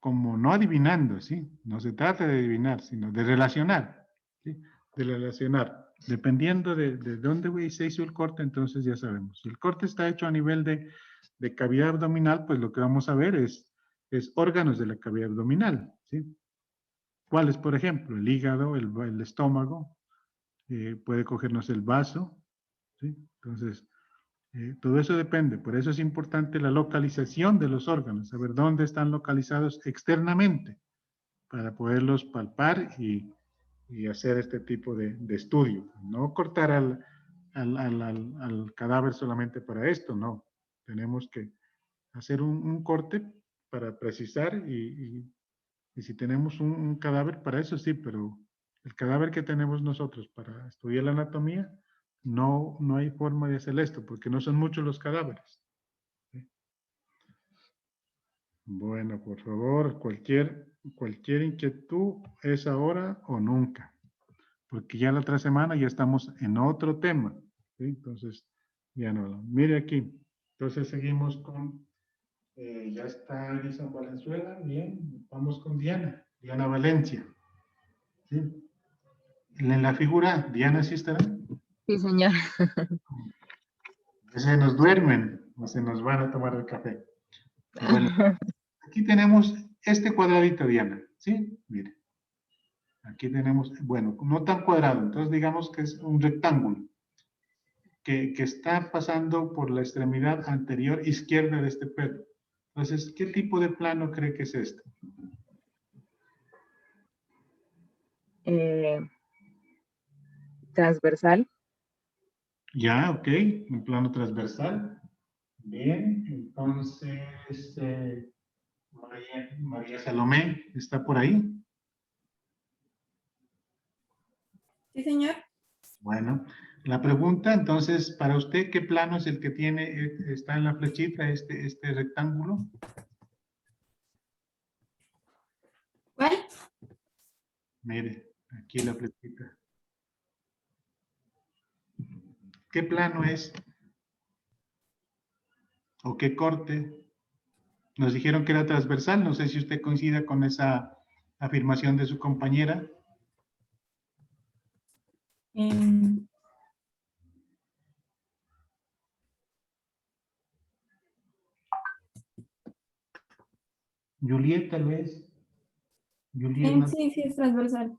no adivinando, ¿sí? No se trata de adivinar, sino de relacionar, ¿sí? De relacionar. Dependiendo de dónde se hizo el corte, entonces ya sabemos. Si el corte está hecho a nivel de cavidad abdominal, pues lo que vamos a ver es órganos de la cavidad abdominal, ¿sí? ¿Cuáles, por ejemplo? El hígado, el estómago, puede cogernos el vaso, ¿sí? Entonces, todo eso depende, por eso es importante la localización de los órganos, saber dónde están localizados externamente para poderlos palpar y hacer este tipo de estudio. No cortar al cadáver solamente para esto, no. Tenemos que hacer un corte para precisar y si tenemos un cadáver para eso sí, pero el cadáver que tenemos nosotros para estudiar la anatomía, no hay forma de hacer esto, porque no son muchos los cadáveres. ¿Sí? Bueno, por favor, cualquier inquietud es ahora o nunca, porque ya la otra semana ya estamos en otro tema. ¿Sí? Entonces, ya no. Mire aquí. Entonces seguimos con, ya está Edison Valenzuela, bien, vamos con Diana Valencia. ¿Sí? En la figura, Diana, ¿sí estará? Sí, señor. Se nos duermen o se nos van a tomar el café. Bueno, aquí tenemos este cuadradito, Diana, ¿sí? Mire. Aquí tenemos, bueno, no tan cuadrado, entonces digamos que es un rectángulo que está pasando por la extremidad anterior izquierda de este perro. Entonces, ¿qué tipo de plano cree que es este? Transversal. Ya, ok, un plano transversal. Bien, entonces, María Salomé, ¿está por ahí? Sí, señor. Bueno, la pregunta, entonces, para usted, ¿qué plano es el que tiene, está en la flechita, este rectángulo? ¿Cuál? Mire, aquí la flechita. ¿Qué plano es? ¿O qué corte? Nos dijeron que era transversal, no sé si usted coincide con esa afirmación de su compañera. Juliet, tal vez. Juliet, sí, sí, es transversal.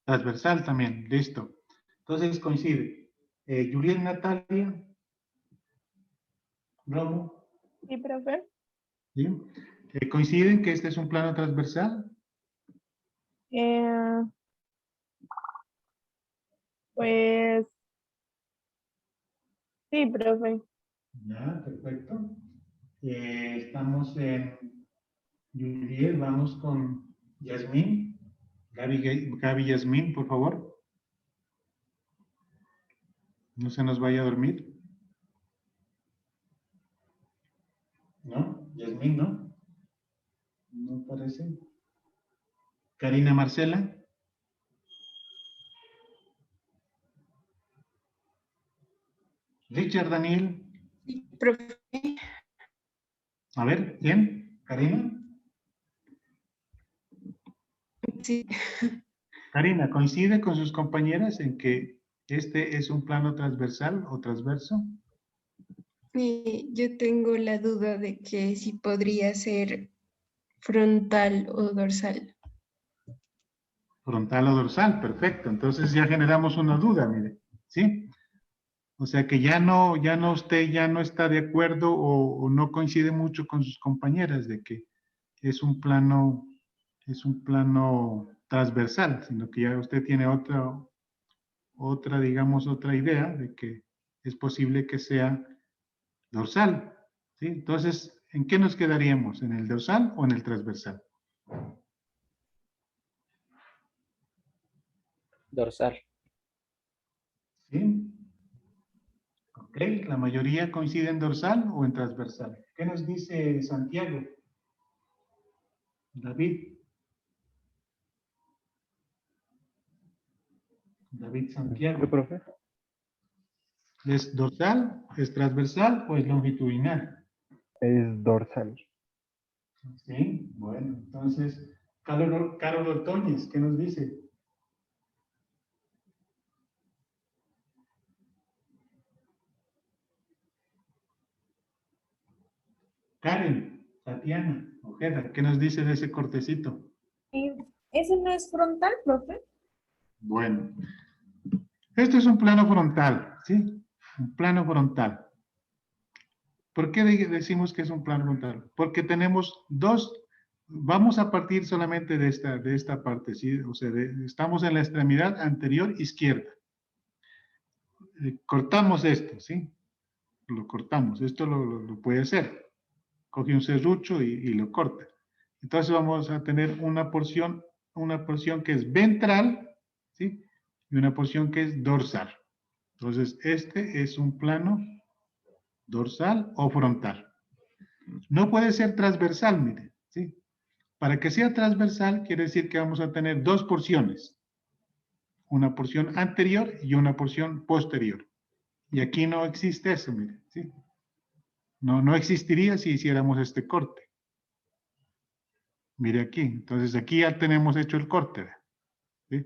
transversal también, listo. Entonces coincide. Juliet Natalia. Romo. Sí, profe. ¿Sí? ¿Coinciden que este es un plano transversal? Pues sí, profe. Ya, perfecto. Estamos en Juliet, vamos con Yasmín. Gaby Yasmín, por favor. No se nos vaya a dormir. ¿No? Yasmín, ¿no? No parece. Karina Marcela. Richard Daniel. Sí, profe. A ver, ¿quién? ¿Karina? Sí. Karina, ¿coincide con sus compañeras en que este es un plano transversal o transverso? Yo tengo la duda de que si podría ser frontal o dorsal. Frontal o dorsal, perfecto. Entonces ya generamos una duda, mire, ¿sí? O sea que ya no usted ya no está de acuerdo o no coincide mucho con sus compañeras de que es un plano transversal, sino que ya usted tiene digamos, otra idea de que es posible que sea Dorsal, ¿sí? Entonces, ¿en qué nos quedaríamos? ¿En el dorsal o en el transversal? Dorsal. ¿Sí? Ok, la mayoría coincide en dorsal o en transversal. ¿Qué nos dice Santiago? David. David Santiago. ¿Qué, profe? ¿Es dorsal, es transversal o es longitudinal? Es dorsal. Sí, bueno, entonces, Carol Ortoñez, ¿qué nos dice? Karen, Tatiana, Ojeda, ¿qué nos dice de ese cortecito? ¿Ese no es frontal, profe? Bueno, esto es un plano frontal, ¿sí? Un plano frontal. ¿Por qué decimos que es un plano frontal? Porque tenemos dos, vamos a partir solamente de esta parte, ¿sí? O sea, estamos en la extremidad anterior izquierda. Cortamos esto, ¿sí? Lo cortamos, esto lo puede hacer. Coge un serrucho y lo corta. Entonces vamos a tener una porción que es ventral, ¿sí? Y una porción que es dorsal. Entonces, este es un plano dorsal o frontal. No puede ser transversal, mire, ¿sí? Para que sea transversal, quiere decir que vamos a tener dos porciones. Una porción anterior y una porción posterior. Y aquí no existe eso, mire, ¿sí? No existiría si hiciéramos este corte. Mire aquí, entonces aquí ya tenemos hecho el corte, ¿sí?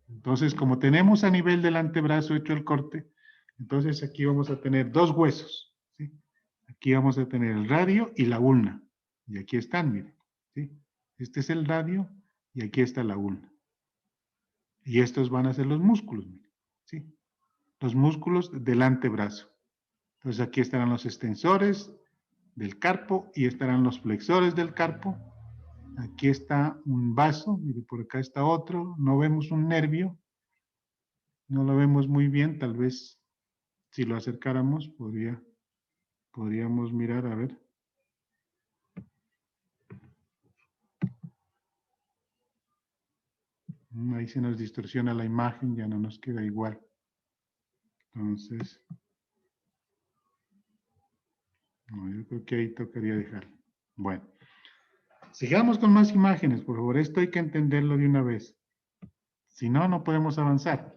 Entonces, como tenemos a nivel del antebrazo hecho el corte, entonces aquí vamos a tener dos huesos, ¿sí? Aquí vamos a tener el radio y la ulna. Y aquí están, miren, ¿sí? Este es el radio y aquí está la ulna. Y estos van a ser los músculos, miren, ¿sí? Los músculos del antebrazo. Entonces aquí estarán los extensores del carpo y estarán los flexores del carpo. Aquí está un vaso, mire, por acá está otro. No vemos un nervio. No lo vemos muy bien, tal vez si lo acercáramos podríamos mirar, a ver. Ahí se nos distorsiona la imagen, ya no nos queda igual. Entonces, no, yo creo que ahí tocaría dejar. Bueno, sigamos con más imágenes, por favor. Esto hay que entenderlo de una vez. Si no, no podemos avanzar.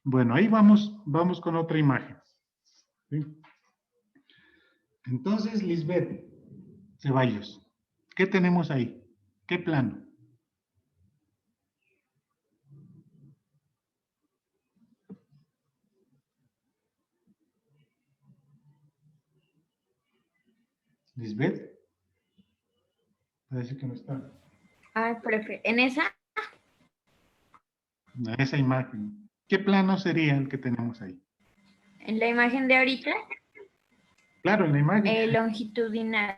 Bueno, ahí vamos con otra imagen. ¿Sí? Entonces, Lisbeth Ceballos, ¿qué tenemos ahí? ¿Qué plano? Lisbeth, parece que no está. Ay, profe, en esa, Esa imagen. ¿Qué plano sería el que tenemos ahí? en la imagen de ahorita, Claro, en la imagen longitudinal.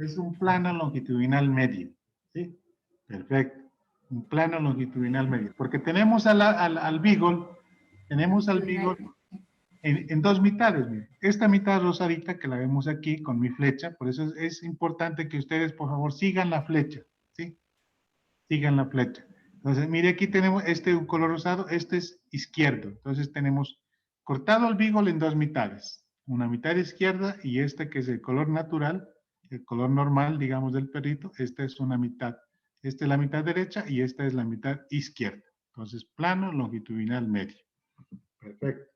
es un plano longitudinal medio. ¿Sí? Perfecto. Un plano longitudinal medio. Porque tenemos al beagle, en dos mitades. Miren. Esta mitad rosadita que la vemos aquí con mi flecha, por eso es importante que ustedes, por favor, sigan la flecha. ¿Sí? Sigan la flecha. Entonces, mire, aquí tenemos un color rosado, este es izquierdo. Entonces tenemos cortado el beagle en dos mitades. Una mitad izquierda y esta que es el color natural, el color normal, digamos, del perrito. Esta es una mitad. Esta es la mitad derecha y esta es la mitad izquierda. Entonces, plano longitudinal medio. Perfecto.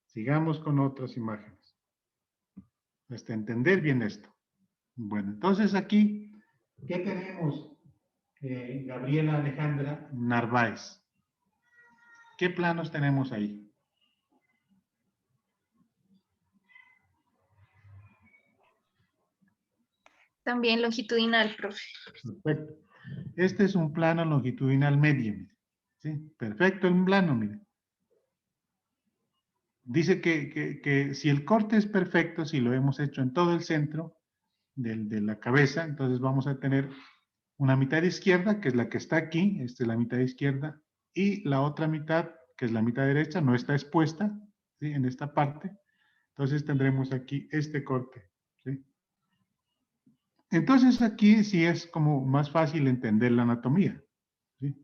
Sigamos con otras imágenes. Hasta entender bien esto. Bueno, entonces aquí, ¿qué tenemos? Gabriela Alejandra Narváez. ¿Qué planos tenemos ahí? También longitudinal, profe. Perfecto. Este es un plano longitudinal medio. Mire. ¿Sí? Perfecto, un plano, mire. Dice que si el corte es perfecto, si lo hemos hecho en todo el centro de la cabeza, entonces vamos a tener una mitad izquierda, que es la que está aquí, esta es la mitad izquierda, y la otra mitad, que es la mitad derecha, no está expuesta, ¿sí? En esta parte. Entonces tendremos aquí este corte, ¿sí? Entonces aquí sí es como más fácil entender la anatomía, ¿sí?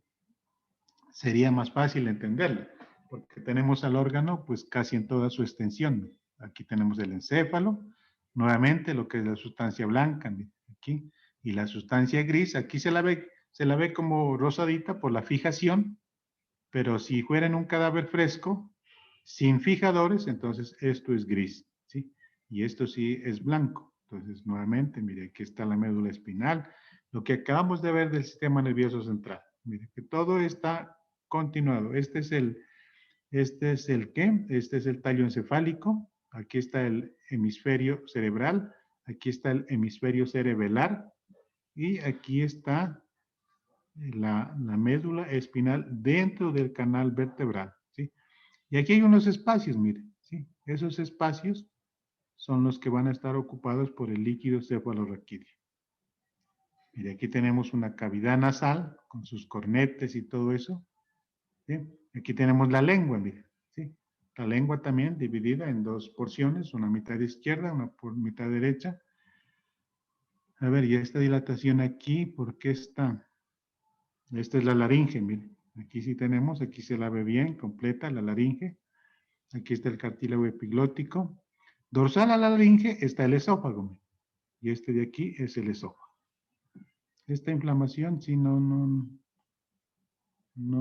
Sería más fácil entenderla, porque tenemos al órgano pues casi en toda su extensión. Aquí tenemos el encéfalo, nuevamente lo que es la sustancia blanca, aquí, y la sustancia gris, aquí se la ve como rosadita por la fijación, pero si fuera en un cadáver fresco, sin fijadores, entonces esto es gris, ¿sí? Y esto sí es blanco. Entonces, nuevamente, mire, aquí está la médula espinal, lo que acabamos de ver del sistema nervioso central. Mire, que todo está continuado. Este es el ¿qué? Este es el tallo encefálico. Aquí está el hemisferio cerebral. Aquí está el hemisferio cerebelar. Y aquí está la médula espinal dentro del canal vertebral, ¿sí? Y aquí hay unos espacios, miren, ¿sí? Esos espacios son los que van a estar ocupados por el líquido cefalorraquídeo. Mire, aquí tenemos una cavidad nasal con sus cornetes y todo eso, ¿sí? Aquí tenemos la lengua, miren, ¿sí? La lengua también dividida en dos porciones, una mitad izquierda, una por mitad derecha. A ver, y esta dilatación aquí, ¿por qué está? Esta es la laringe, miren. Aquí sí tenemos, aquí se la ve bien, completa la laringe. Aquí está el cartílago epiglótico. Dorsal a la laringe está el esófago, miren. Y este de aquí es el esófago. Esta inflamación, sí, no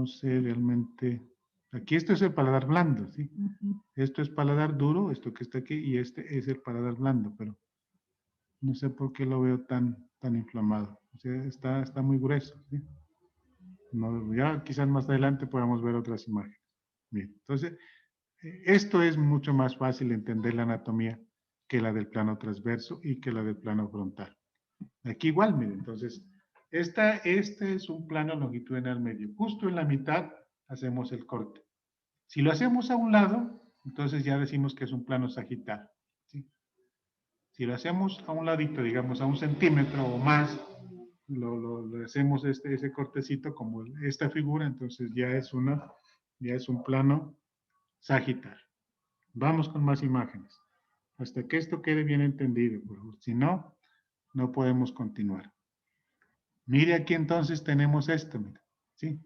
sé realmente. Aquí esto es el paladar blando, ¿sí? Esto es paladar duro, esto que está aquí, y este es el paladar blando, pero no sé por qué lo veo tan inflamado. O sea, está muy grueso, ¿sí? No, ya quizás más adelante podamos ver otras imágenes. Bien, entonces, esto es mucho más fácil entender la anatomía que la del plano transverso y que la del plano frontal. Aquí igual, miren, entonces, este es un plano longitudinal medio. Justo en la mitad hacemos el corte. Si lo hacemos a un lado, entonces ya decimos que es un plano sagital, ¿sí? Si lo hacemos a un ladito, digamos a 1 centímetro o más, lo hacemos ese cortecito como esta figura, entonces ya es un plano sagital. Vamos con más imágenes, hasta que esto quede bien entendido, por favor. Si no, no podemos continuar. Mire aquí entonces tenemos esto, mira, ¿sí?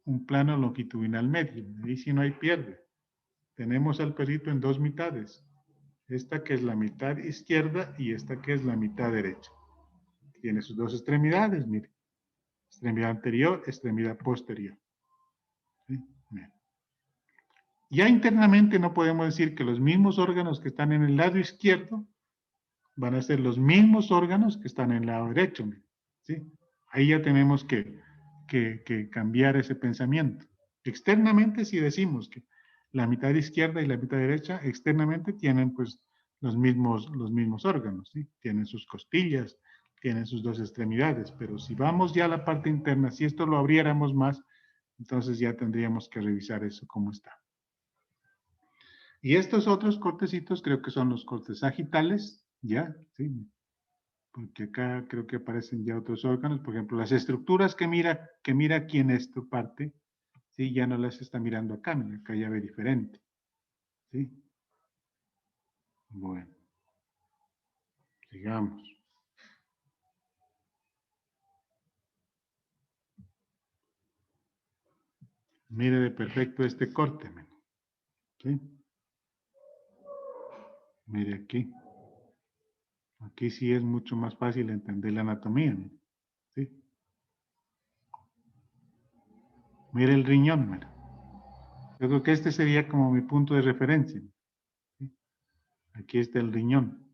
Un plano longitudinal medio, ahí sí no hay pierde. Tenemos al perito en dos mitades, esta que es la mitad izquierda y esta que es la mitad derecha. Tiene sus dos extremidades, mire. Extremidad anterior, extremidad posterior. ¿Sí? Ya internamente no podemos decir que los mismos órganos que están en el lado izquierdo van a ser los mismos órganos que están en el lado derecho. ¿Sí? Ahí ya tenemos que cambiar ese pensamiento. Externamente sí decimos que la mitad izquierda y la mitad derecha externamente tienen pues los mismos órganos, ¿sí? Tienen sus costillas, tienen sus dos extremidades, pero si vamos ya a la parte interna, si esto lo abriéramos más, entonces ya tendríamos que revisar eso cómo está. Y estos otros cortecitos creo que son los cortes sagitales, ¿ya? ¿Sí? Porque acá creo que aparecen ya otros órganos, por ejemplo, las estructuras que mira aquí en esta parte, ¿sí? Ya no las está mirando acá, mira, acá ya ve diferente, ¿sí? Bueno, sigamos. Mire de perfecto este corte, ¿sí? Mire aquí. Aquí sí es mucho más fácil entender la anatomía, ¿sí? Mire el riñón, mira. Yo creo que este sería como mi punto de referencia, ¿sí? Aquí está el riñón.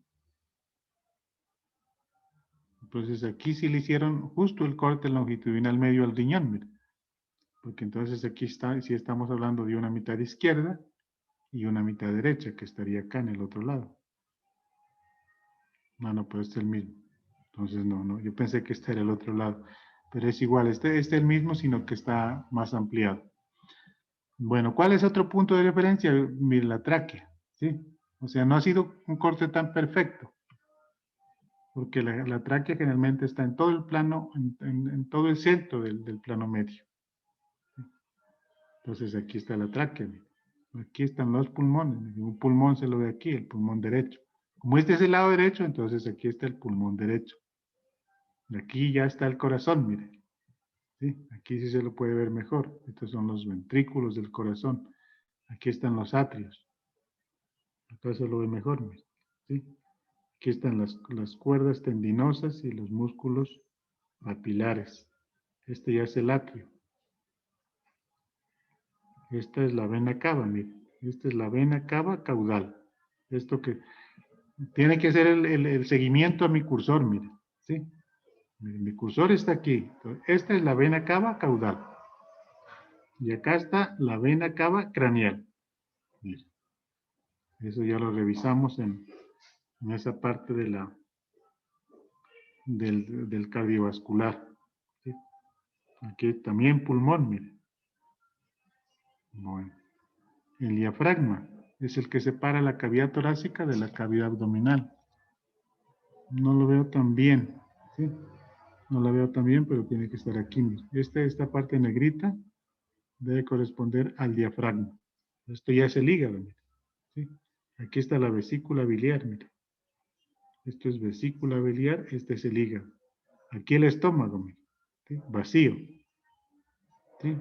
Entonces aquí sí le hicieron justo el corte longitudinal medio al riñón, mira. Porque entonces aquí está, sí estamos hablando de una mitad izquierda y una mitad derecha, que estaría acá en el otro lado. No, pero este es el mismo. Entonces no, yo pensé que este era el otro lado. Pero es igual, este es el mismo, sino que está más ampliado. Bueno, ¿cuál es otro punto de referencia? Mire, la tráquea, ¿sí? O sea, no ha sido un corte tan perfecto. Porque la tráquea generalmente está en todo el plano, en todo el centro del plano medio. Entonces aquí está la tráquea. Aquí están los pulmones. Un pulmón se lo ve aquí, el pulmón derecho. Como este es el lado derecho, entonces aquí está el pulmón derecho. Y aquí ya está el corazón, mire. ¿Sí? Aquí sí se lo puede ver mejor. Estos son los ventrículos del corazón. Aquí están los atrios. Acá se lo ve mejor, mire. ¿Sí? Aquí están las cuerdas tendinosas y los músculos papilares. Este ya es el atrio. Esta es la vena cava, mire. Esta es la vena cava caudal. Esto que tiene que ser el seguimiento a mi cursor, mire. ¿Sí? Mi cursor está aquí. Esta es la vena cava caudal. Y acá está la vena cava craneal. Mire. Eso ya lo revisamos en esa parte del cardiovascular. ¿Sí? Aquí también pulmón, mire. Bueno. El diafragma es el que separa la cavidad torácica de la cavidad abdominal. No lo veo tan bien. ¿Sí? No la veo tan bien, pero tiene que estar aquí. Mire. Esta parte negrita debe corresponder al diafragma. Esto ya es el hígado. Mire. ¿Sí? Aquí está la vesícula biliar. Mire. Esto es vesícula biliar, este es el hígado. Aquí el estómago, mire. ¿Sí? Vacío. ¿Sí?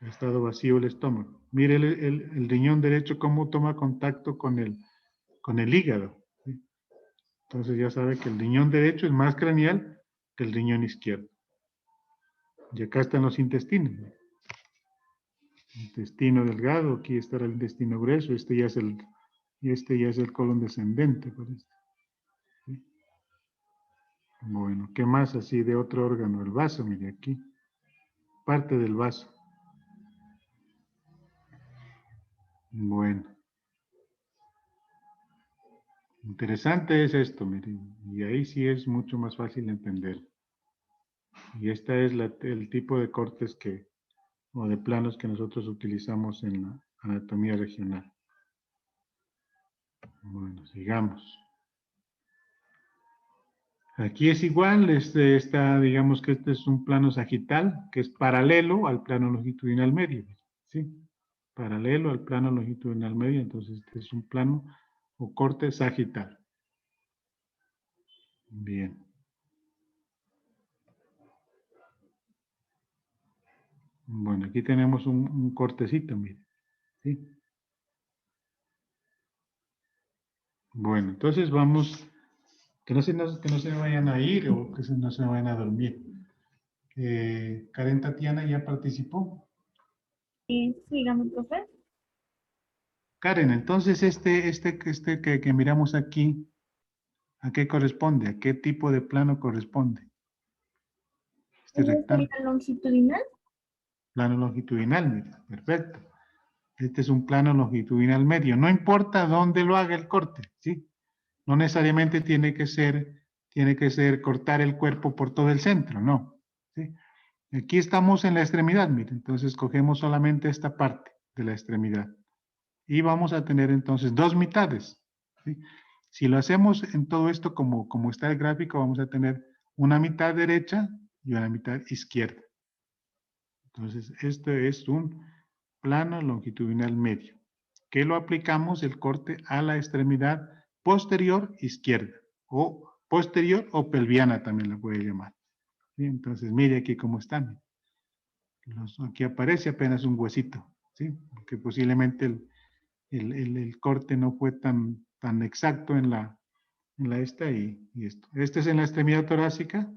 Ha estado vacío el estómago. Mire el riñón derecho cómo toma contacto con el hígado. ¿Sí? Entonces ya sabe que el riñón derecho es más craneal que el riñón izquierdo. Y acá están los intestinos. ¿No? Intestino delgado, aquí estará el intestino grueso, este ya es el colon descendente. Parece. ¿Sí? Bueno, ¿qué más así de otro órgano? El vaso, mire aquí. Parte del vaso. Bueno. Interesante es esto, miren. Y ahí sí es mucho más fácil entender. Y esta es el tipo de cortes o de planos que nosotros utilizamos en la anatomía regional. Bueno, sigamos. Aquí es igual, digamos que este es un plano sagital, que es paralelo al plano longitudinal medio. ¿Sí? Paralelo al plano longitudinal medio, entonces este es un plano o corte sagital. Bien. Bueno, aquí tenemos un cortecito, mire. ¿Sí? Bueno, entonces vamos, que no se me vayan a ir o que no se me vayan a dormir. Karen Tatiana ya participó. Sí, dígame, profe. Karen, entonces que miramos aquí, ¿a qué corresponde? ¿A qué tipo de plano corresponde? Este ¿Ese sería rectángulo, longitudinal? plano longitudinal, mire, perfecto. Este es un plano longitudinal medio. No importa dónde lo haga el corte, ¿sí? No necesariamente tiene que ser cortar el cuerpo por todo el centro, no. ¿Sí? Aquí estamos en la extremidad, mire, entonces cogemos solamente esta parte de la extremidad. Y vamos a tener entonces dos mitades. ¿Sí? Si lo hacemos en todo esto como está el gráfico, vamos a tener una mitad derecha y una mitad izquierda. Entonces, este es un plano longitudinal medio, que lo aplicamos el corte a la extremidad posterior izquierda, o posterior o pelviana también la puede llamar. ¿Sí? Entonces, mire aquí cómo están. Aquí aparece apenas un huesito, ¿sí? Porque posiblemente el corte no fue tan exacto en la esta y esto. Este es en la extremidad torácica,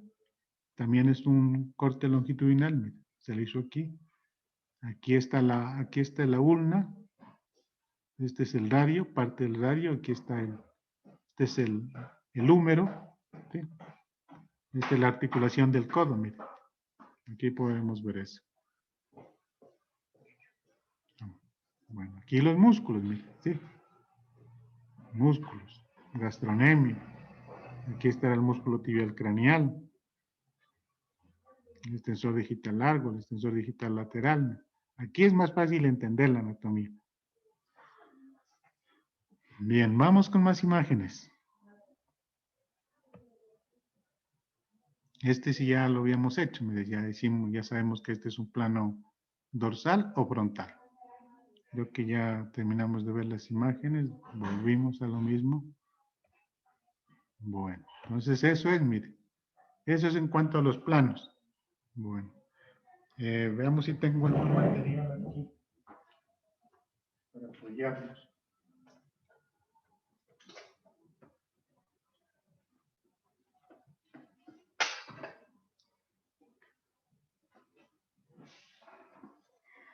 también es un corte longitudinal, mire, se le hizo aquí. Aquí está la ulna, este es el radio, parte del radio, aquí está este es el húmero, ¿sí? Esta es la articulación del codo, mire. Aquí podemos ver eso. Bueno, aquí los músculos, mire, ¿sí? Músculos, gastrocnemio. Aquí está el músculo tibial craneal. El extensor digital largo, el extensor digital lateral. Aquí es más fácil entender la anatomía. Bien, vamos con más imágenes. Este sí ya lo habíamos hecho, mire, ya sabemos que este es un plano dorsal o frontal. Creo que ya terminamos de ver las imágenes, volvimos a lo mismo. Bueno, entonces eso es, mire, eso es en cuanto a los planos. Bueno, veamos si tengo algún material aquí para apoyarnos.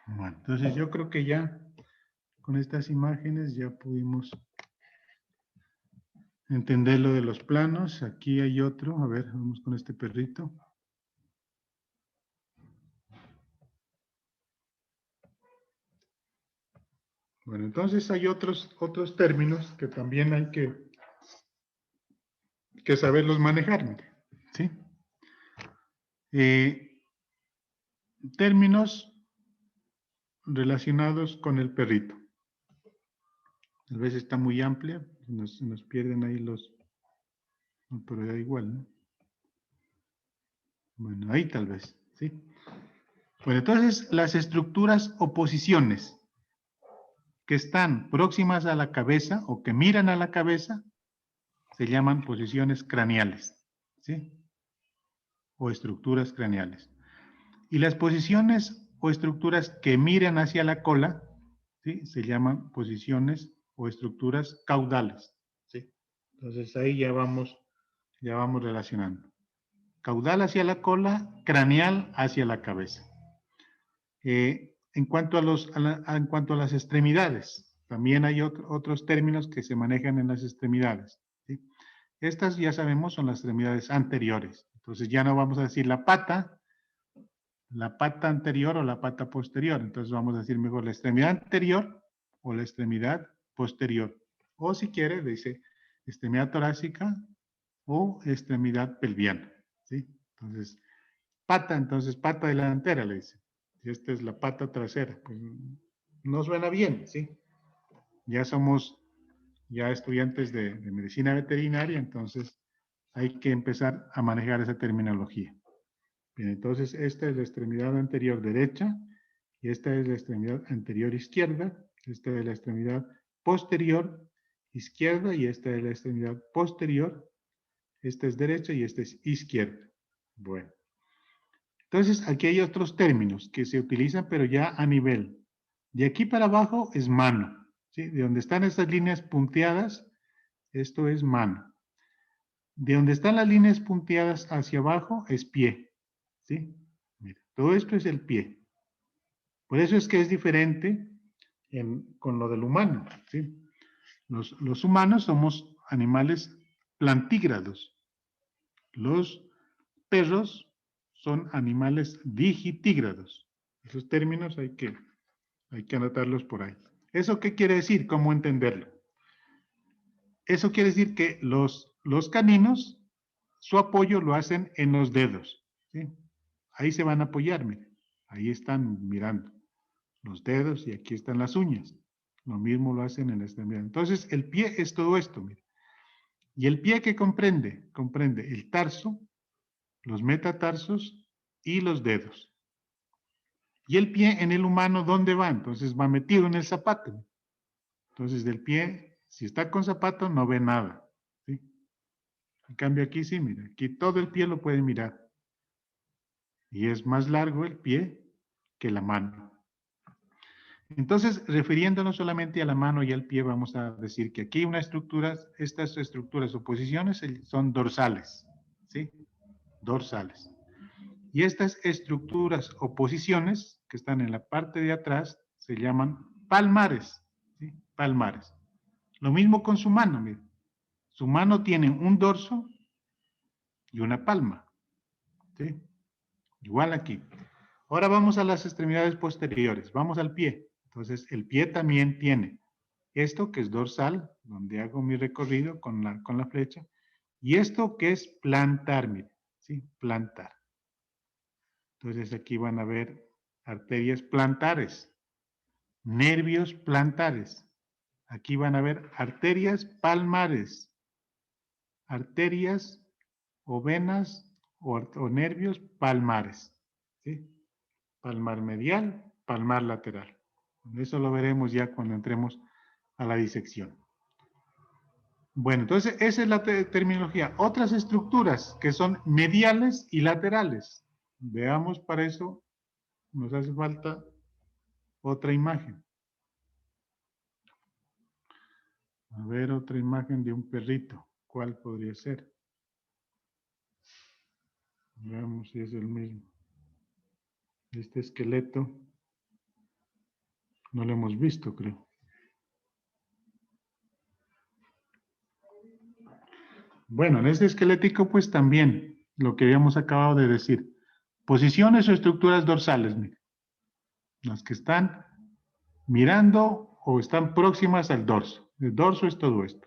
Bueno, entonces yo creo que ya con estas imágenes ya pudimos entender lo de los planos. Aquí hay otro. A ver, vamos con este perrito. Bueno, entonces hay otros términos que también hay que saberlos manejar, mire, ¿sí? Términos relacionados con el perrito. A veces está muy amplia, nos pierden ahí los... No, pero da igual, ¿no? Bueno, ahí tal vez, ¿sí? Bueno, entonces las estructuras o posiciones que están próximas a la cabeza o que miran a la cabeza se llaman posiciones craneales, ¿sí? O estructuras craneales. Y las posiciones o estructuras que miran hacia la cola, ¿sí? Se llaman posiciones o estructuras caudales, ¿sí? Entonces ahí ya vamos relacionando. Caudal hacia la cola, craneal hacia la cabeza. En cuanto a las extremidades, también hay otros términos que se manejan en las extremidades, ¿sí? Estas ya sabemos son las extremidades anteriores. Entonces ya no vamos a decir la pata anterior o la pata posterior. Entonces vamos a decir mejor la extremidad anterior o la extremidad posterior. O si quiere, dice extremidad torácica o extremidad pelviana, ¿sí? Entonces pata delantera, le dice. Y esta es la pata trasera. Pues no suena bien, ¿sí? Ya somos estudiantes de medicina veterinaria, entonces hay que empezar a manejar esa terminología. Bien, entonces esta es la extremidad anterior derecha, y esta es la extremidad anterior izquierda, esta es la extremidad posterior izquierda, y esta es la extremidad posterior, esta es derecha y esta es izquierda. Bueno. Entonces, aquí hay otros términos que se utilizan, pero ya a nivel. De aquí para abajo es mano, ¿sí? De donde están estas líneas punteadas, esto es mano. De donde están las líneas punteadas hacia abajo es pie, ¿sí? Mira, todo esto es el pie. Por eso es que es diferente con lo del humano, ¿sí? Los humanos somos animales plantígrados. Los perros son animales digitígrados. Esos términos hay que anotarlos por ahí. ¿Eso qué quiere decir? ¿Cómo entenderlo? Eso quiere decir que los caninos, su apoyo lo hacen en los dedos, ¿sí? Ahí se van a apoyar, miren. Ahí están mirando los dedos y aquí están las uñas. Lo mismo lo hacen en la extremidad. Entonces, el pie es todo esto, miren. ¿Y el pie qué comprende? Comprende el tarso, los metatarsos y los dedos. Y el pie en el humano, ¿dónde va? Entonces va metido en el zapato. Entonces del pie, si está con zapato, no ve nada, ¿sí? En cambio aquí sí, mira, aquí todo el pie lo puede mirar. Y es más largo el pie que la mano. Entonces, refiriéndonos solamente a la mano y al pie, vamos a decir que aquí estas estructuras o posiciones son dorsales, ¿sí? Dorsales. Y estas estructuras o posiciones que están en la parte de atrás se llaman palmares, ¿sí? Palmares. Lo mismo con su mano, miren. Su mano tiene un dorso y una palma, ¿sí? Igual aquí. Ahora vamos a las extremidades posteriores, vamos al pie. Entonces, el pie también tiene esto que es dorsal, donde hago mi recorrido con la flecha, y esto que es plantar, miren, ¿sí? Plantar. Entonces, aquí van a ver arterias plantares, nervios plantares. Aquí van a ver arterias palmares, arterias o venas o nervios palmares, ¿sí? Palmar medial, palmar lateral. Eso lo veremos ya cuando entremos a la disección. Bueno, entonces esa es la terminología. Otras estructuras que son mediales y laterales. Veamos para eso, nos hace falta otra imagen. A ver, otra imagen de un perrito. ¿Cuál podría ser? Veamos si es el mismo. Este esqueleto no lo hemos visto, creo. Bueno, en este esquelético, pues también lo que habíamos acabado de decir. Posiciones o estructuras dorsales, miren. Las que están mirando o están próximas al dorso. El dorso es todo esto.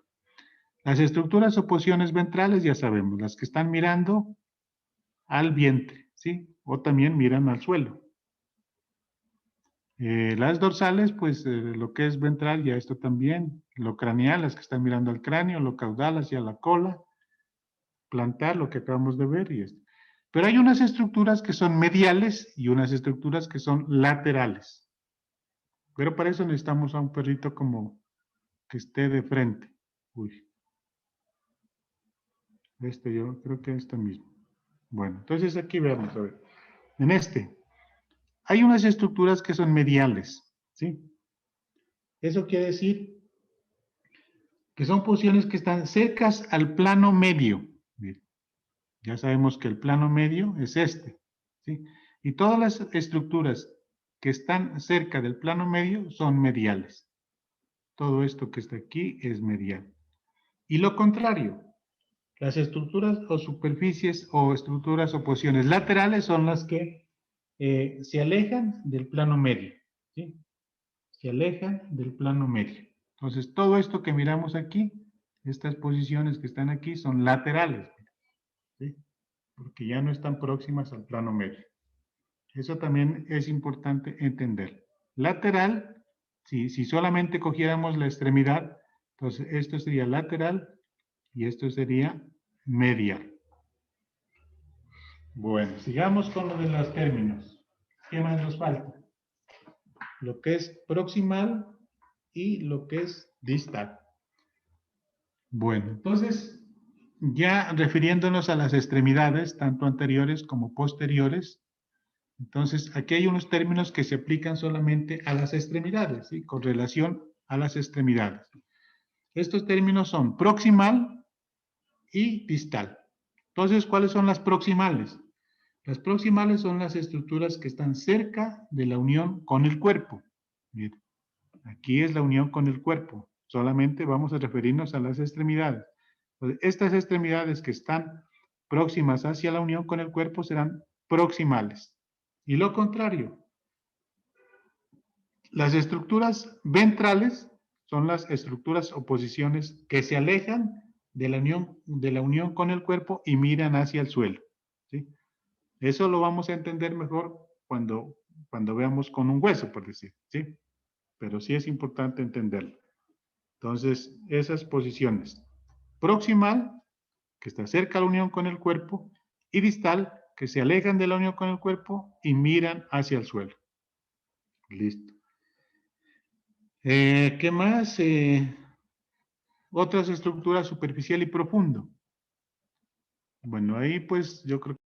Las estructuras o posiciones ventrales, ya sabemos, las que están mirando al vientre, ¿sí? O también miran al suelo. Las dorsales, pues lo que es ventral, ya esto también. Lo craneal, las que están mirando al cráneo. Lo caudal hacia la cola. Plantar, lo que acabamos de ver y esto. Pero hay unas estructuras que son mediales y unas estructuras que son laterales. Pero para eso necesitamos a un perrito como que esté de frente. Uy. Este yo creo que este mismo. Bueno, entonces aquí veamos, a ver. En este, hay unas estructuras que son mediales, ¿sí? Eso quiere decir que son posiciones que están cercas al plano medio. Bien. Ya sabemos que el plano medio es este, ¿sí? Y todas las estructuras que están cerca del plano medio son mediales. Todo esto que está aquí es medial. Y lo contrario, las estructuras o superficies o estructuras o posiciones laterales son las que se alejan del plano medio, ¿sí? Se alejan del plano medio. Entonces, todo esto que miramos aquí, estas posiciones que están aquí son laterales, ¿sí? Porque ya no están próximas al plano medio. Eso también es importante entender. Lateral, si solamente cogiéramos la extremidad, entonces esto sería lateral y esto sería medial. Bueno, sigamos con lo de los términos. ¿Qué más nos falta? Lo que es proximal y lo que es distal. Bueno, entonces, ya refiriéndonos a las extremidades, tanto anteriores como posteriores, entonces aquí hay unos términos que se aplican solamente a las extremidades, ¿sí? Con relación a las extremidades. Estos términos son proximal y distal. Entonces, ¿cuáles son las proximales? Las proximales son las estructuras que están cerca de la unión con el cuerpo. Miren, aquí es la unión con el cuerpo. Solamente vamos a referirnos a las extremidades. Entonces, estas extremidades que están próximas hacia la unión con el cuerpo serán proximales. Y lo contrario, las estructuras ventrales son las estructuras o posiciones que se alejan de la unión con el cuerpo y miran hacia el suelo, ¿sí? Eso lo vamos a entender mejor cuando veamos con un hueso, por decir, ¿sí? Pero sí es importante entenderlo. Entonces, esas posiciones. Proximal, que está cerca de la unión con el cuerpo, y distal, que se alejan de la unión con el cuerpo y miran hacia el suelo. Listo. ¿Qué más? Otras estructuras superficial y profundo. Bueno, ahí pues yo creo que...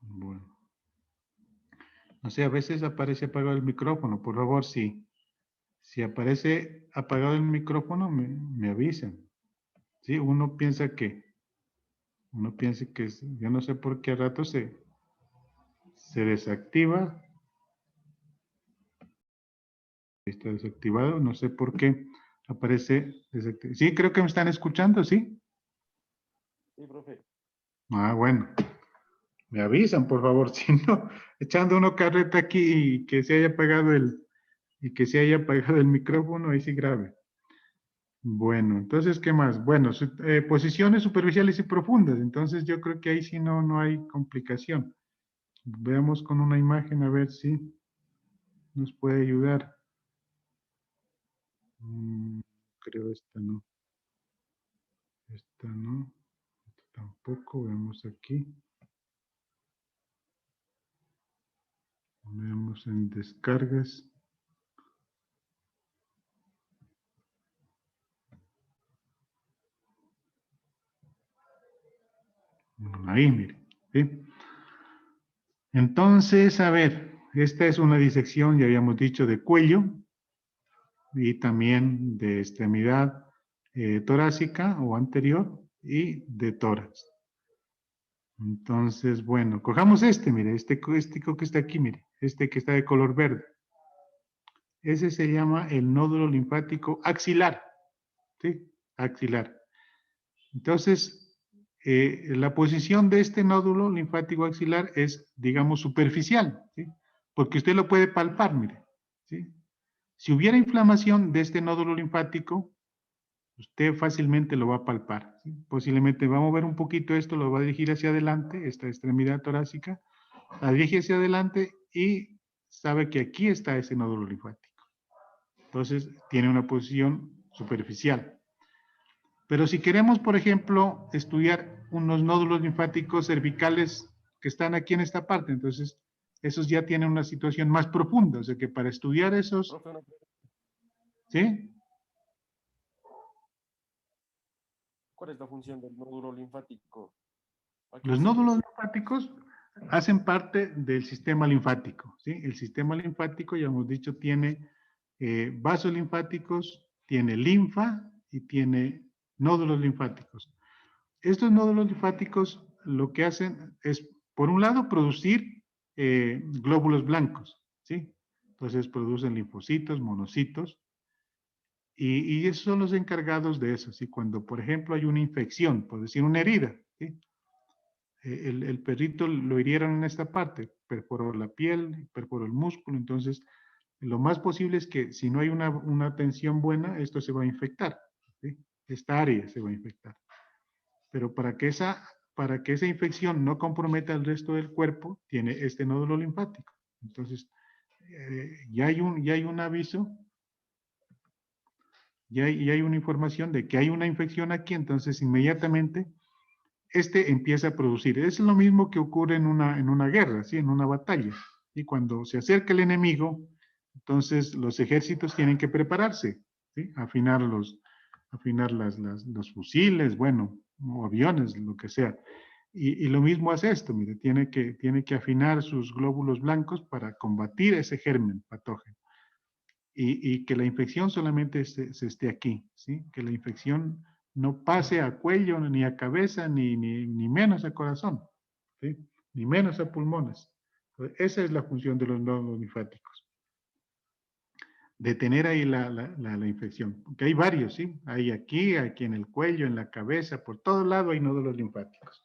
Bueno. No sé, a veces aparece apagado el micrófono. Por favor, si aparece apagado el micrófono, me avisan. ¿Sí? Uno piensa que yo no sé por qué a rato se desactiva. Está desactivado, no sé por qué aparece desactivado. Sí, creo que me están escuchando, ¿sí? Sí, profe. Ah, bueno. Me avisan, por favor, si no, echando uno carreta aquí y que se haya apagado el micrófono, ahí sí grave. Bueno, entonces, ¿qué más? Bueno, posiciones superficiales y profundas. Entonces, yo creo que ahí sí no hay complicación. Veamos con una imagen a ver si nos puede ayudar. Creo esta no. Esta no. Tampoco vemos aquí. Vemos en descargas. Ahí, mire. ¿Sí? Entonces, a ver, esta es una disección, ya habíamos dicho, de cuello y también de extremidad torácica o anterior y de tórax. Entonces, bueno, cojamos este, mire, este que está aquí, mire, este que está de color verde. Ese se llama el nódulo linfático axilar, ¿sí? Axilar. Entonces, la posición de este nódulo linfático axilar es, digamos, superficial, ¿sí? Porque usted lo puede palpar, mire, ¿sí? Si hubiera inflamación de este nódulo linfático, usted fácilmente lo va a palpar, ¿sí? Posiblemente va a mover un poquito esto, lo va a dirigir hacia adelante, esta extremidad torácica, la dirige hacia adelante y sabe que aquí está ese nódulo linfático. Entonces, tiene una posición superficial. Pero si queremos, por ejemplo, estudiar unos nódulos linfáticos cervicales que están aquí en esta parte, entonces, esos ya tienen una situación más profunda. O sea que para estudiar esos, Profe, ¿sí? ¿cuál es la función del nódulo linfático? ¿A qué Los sirve? nódulos linfáticos hacen parte del sistema linfático, ¿sí? El sistema linfático, ya hemos dicho, tiene vasos linfáticos, tiene linfa y tiene nódulos linfáticos. Estos nódulos linfáticos lo que hacen es, por un lado, producir glóbulos blancos, ¿sí? Entonces producen linfocitos, monocitos, y esos son los encargados de eso, ¿sí? Cuando, por ejemplo, hay una infección, por decir una herida, ¿sí? El perrito lo hirieron en esta parte, perforó la piel, perforó el músculo, entonces lo más posible es que si no hay una atención buena, esto se va a infectar, ¿sí? Esta área se va a infectar. Pero para que esa infección no comprometa el resto del cuerpo, tiene este nódulo linfático. Entonces, ya hay un aviso, ya hay una información de que hay una infección aquí, entonces inmediatamente este empieza a producir. Es lo mismo que ocurre en una guerra, ¿sí? En una batalla. Y cuando se acerca el enemigo, entonces los ejércitos tienen que prepararse, ¿sí? Afinar los fusiles, bueno, o aviones, lo que sea. Y lo mismo hace esto, mire, tiene que afinar sus glóbulos blancos para combatir ese germen patógeno. Y que la infección solamente se esté aquí, ¿sí? Que la infección no pase a cuello, ni a cabeza, ni menos a corazón, ¿sí? Ni menos a pulmones. Entonces, esa es la función de los nódulos linfáticos. Detener ahí la infección. Porque hay varios, ¿sí? Hay aquí en el cuello, en la cabeza, por todo lado hay nódulos linfáticos.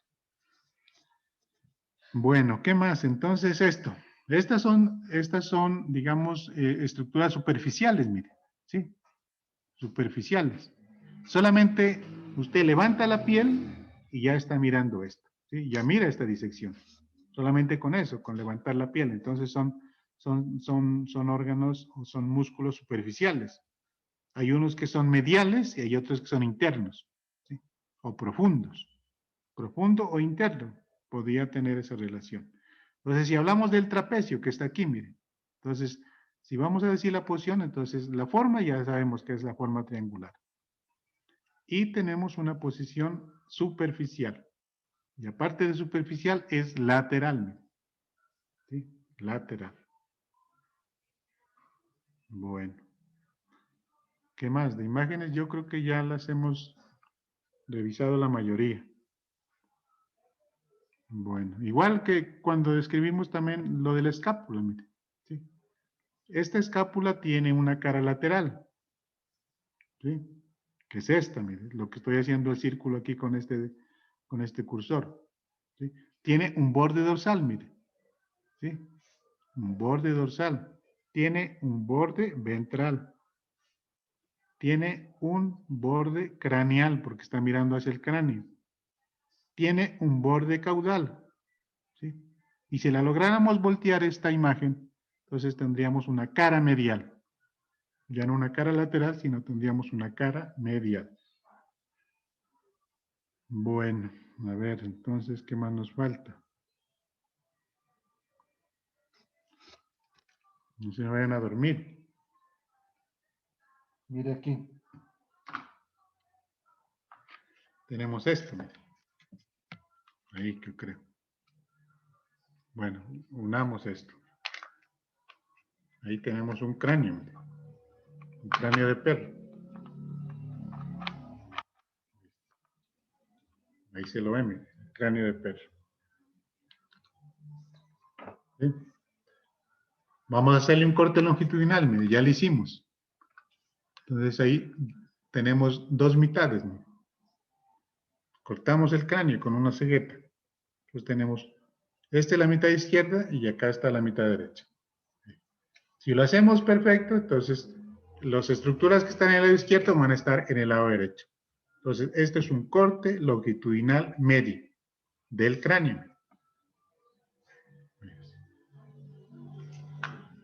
Bueno, ¿qué más? Entonces esto. Estas son digamos, estructuras superficiales, mire, ¿sí? Superficiales. Solamente usted levanta la piel y ya está mirando esto, ¿sí? Ya mira esta disección. Solamente con eso, con levantar la piel. Entonces son órganos o son músculos superficiales. Hay unos que son mediales y hay otros que son internos, ¿sí? O profundos. Profundo o interno podría tener esa relación. Entonces, si hablamos del trapecio que está aquí, miren. Entonces, si vamos a decir la posición, entonces la forma ya sabemos que es la forma triangular. Y tenemos una posición superficial. Y aparte de superficial es lateral. ¿Sí? Lateral. Bueno. ¿Qué más? De imágenes yo creo que ya las hemos revisado la mayoría. Bueno, igual que cuando describimos también lo de la escápula, mire, ¿sí? Esta escápula tiene una cara lateral, ¿sí? Que es esta, mire, lo que estoy haciendo el círculo aquí con este cursor, ¿sí? Tiene un borde dorsal, mire, ¿sí? Un borde dorsal. Tiene un borde ventral. Tiene un borde craneal, porque está mirando hacia el cráneo. Tiene un borde caudal, ¿sí? Y si la lográramos voltear esta imagen, entonces tendríamos una cara medial. Ya no una cara lateral, sino tendríamos una cara medial. Bueno. A ver, entonces, ¿qué más nos falta? No se vayan a dormir. Mire aquí. Tenemos esto. Mire. Ahí que creo. Bueno, unamos esto. Ahí tenemos un cráneo. Mire. Un cráneo de perro. Ahí se lo ve, mire. Cráneo de perro. ¿Sí? Vamos a hacerle un corte longitudinal, mire, ya lo hicimos. Entonces ahí tenemos dos mitades, mire. Cortamos el cráneo con una cegueta. Entonces tenemos, esta es la mitad izquierda y acá está la mitad derecha. Si lo hacemos perfecto, entonces las estructuras que están en el lado izquierdo van a estar en el lado derecho. Entonces, este es un corte longitudinal medio del cráneo.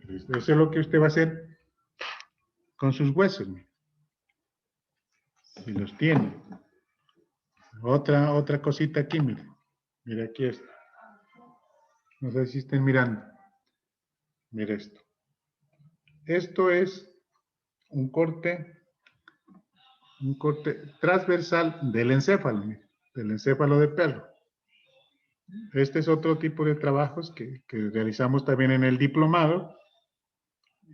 Eso es lo que usted va a hacer con sus huesos. Si los tiene. Otra cosita aquí, mire. Mire, aquí está. No sé si estén mirando. Mire esto. Esto es un corte transversal del encéfalo, mire, del encéfalo de perro. Este es otro tipo de trabajos que realizamos también en el diplomado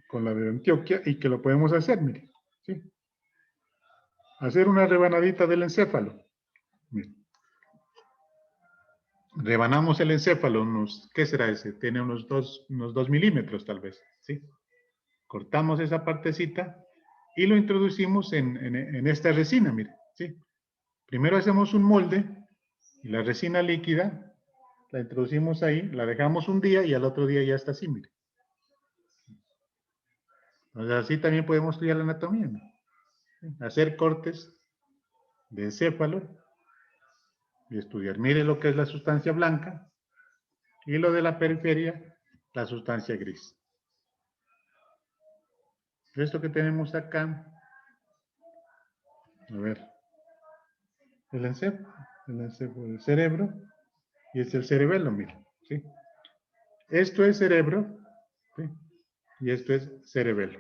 con la de Antioquia y que lo podemos hacer, mire. ¿Sí? Hacer una rebanadita del encéfalo. Mire. Rebanamos el encéfalo, ¿qué será ese? Tiene unos 2 milímetros tal vez, ¿sí? Cortamos esa partecita y lo introducimos en esta resina, mire, ¿sí? Primero hacemos un molde y la resina líquida la introducimos ahí, la dejamos un día y al otro día ya está así, mire. Entonces así también podemos estudiar la anatomía, ¿no? Hacer cortes de encéfalo y estudiar. Mire lo que es la sustancia blanca y lo de la periferia, la sustancia gris. Esto que tenemos acá, a ver, el encéfalo, el cerebro, y es el cerebelo, mire, ¿sí? Esto es cerebro, ¿sí? Y esto es cerebelo.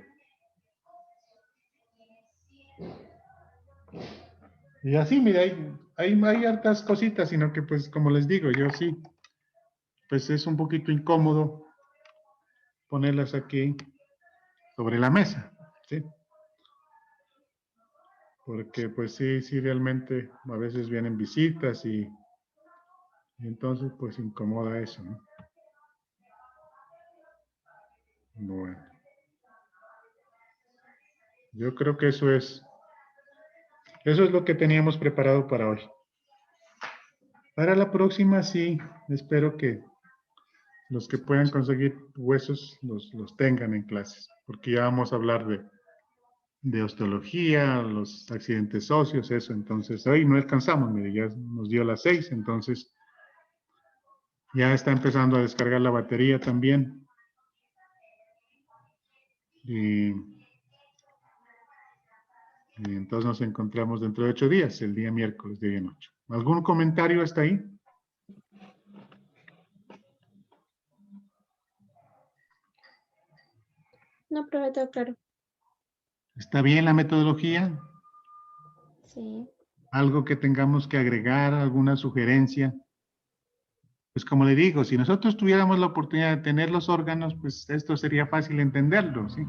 Y así, mire, hay hartas cositas, sino que pues como les digo, yo sí, pues es un poquito incómodo ponerlas aquí sobre la mesa, ¿sí? Porque pues sí, realmente a veces vienen visitas y entonces pues incomoda eso, ¿no? Bueno. Yo creo que eso es lo que teníamos preparado para hoy. Para la próxima sí, espero que los que puedan conseguir huesos los tengan en clases, porque ya vamos a hablar de osteología, los accidentes óseos, eso. Entonces, hoy no alcanzamos, mire, ya nos dio las 6, entonces ya está empezando a descargar la batería también. Y entonces nos encontramos dentro de 8 días, el día miércoles de día en 8. ¿Algún comentario hasta ahí? No, profe, todo claro. ¿Está bien la metodología? Sí. ¿Algo que tengamos que agregar? ¿Alguna sugerencia? Pues como le digo, si nosotros tuviéramos la oportunidad de tener los órganos, pues esto sería fácil entenderlo, ¿sí?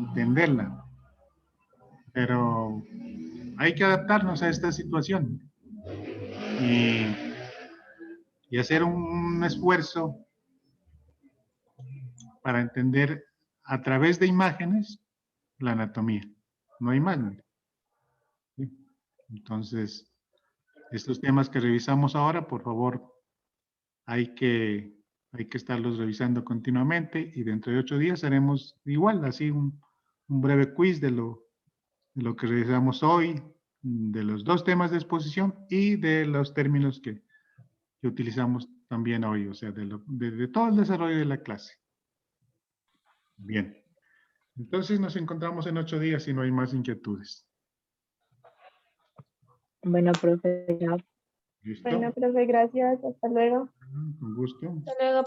Entenderla. Pero hay que adaptarnos a esta situación y hacer un esfuerzo para entender a través de imágenes la anatomía. No hay más, ¿no? ¿Sí? Entonces, estos temas que revisamos ahora, por favor, hay que estarlos revisando continuamente y dentro de 8 días haremos igual, así un breve quiz de lo que revisamos hoy, de los 2 temas de exposición y de los términos que utilizamos también hoy, o sea, de todo el desarrollo de la clase. Bien. Entonces nos encontramos en 8 días si no hay más inquietudes. Bueno, profe, ya ¿Listo? Bueno, profe, gracias. Hasta luego. Con gusto. Hasta luego,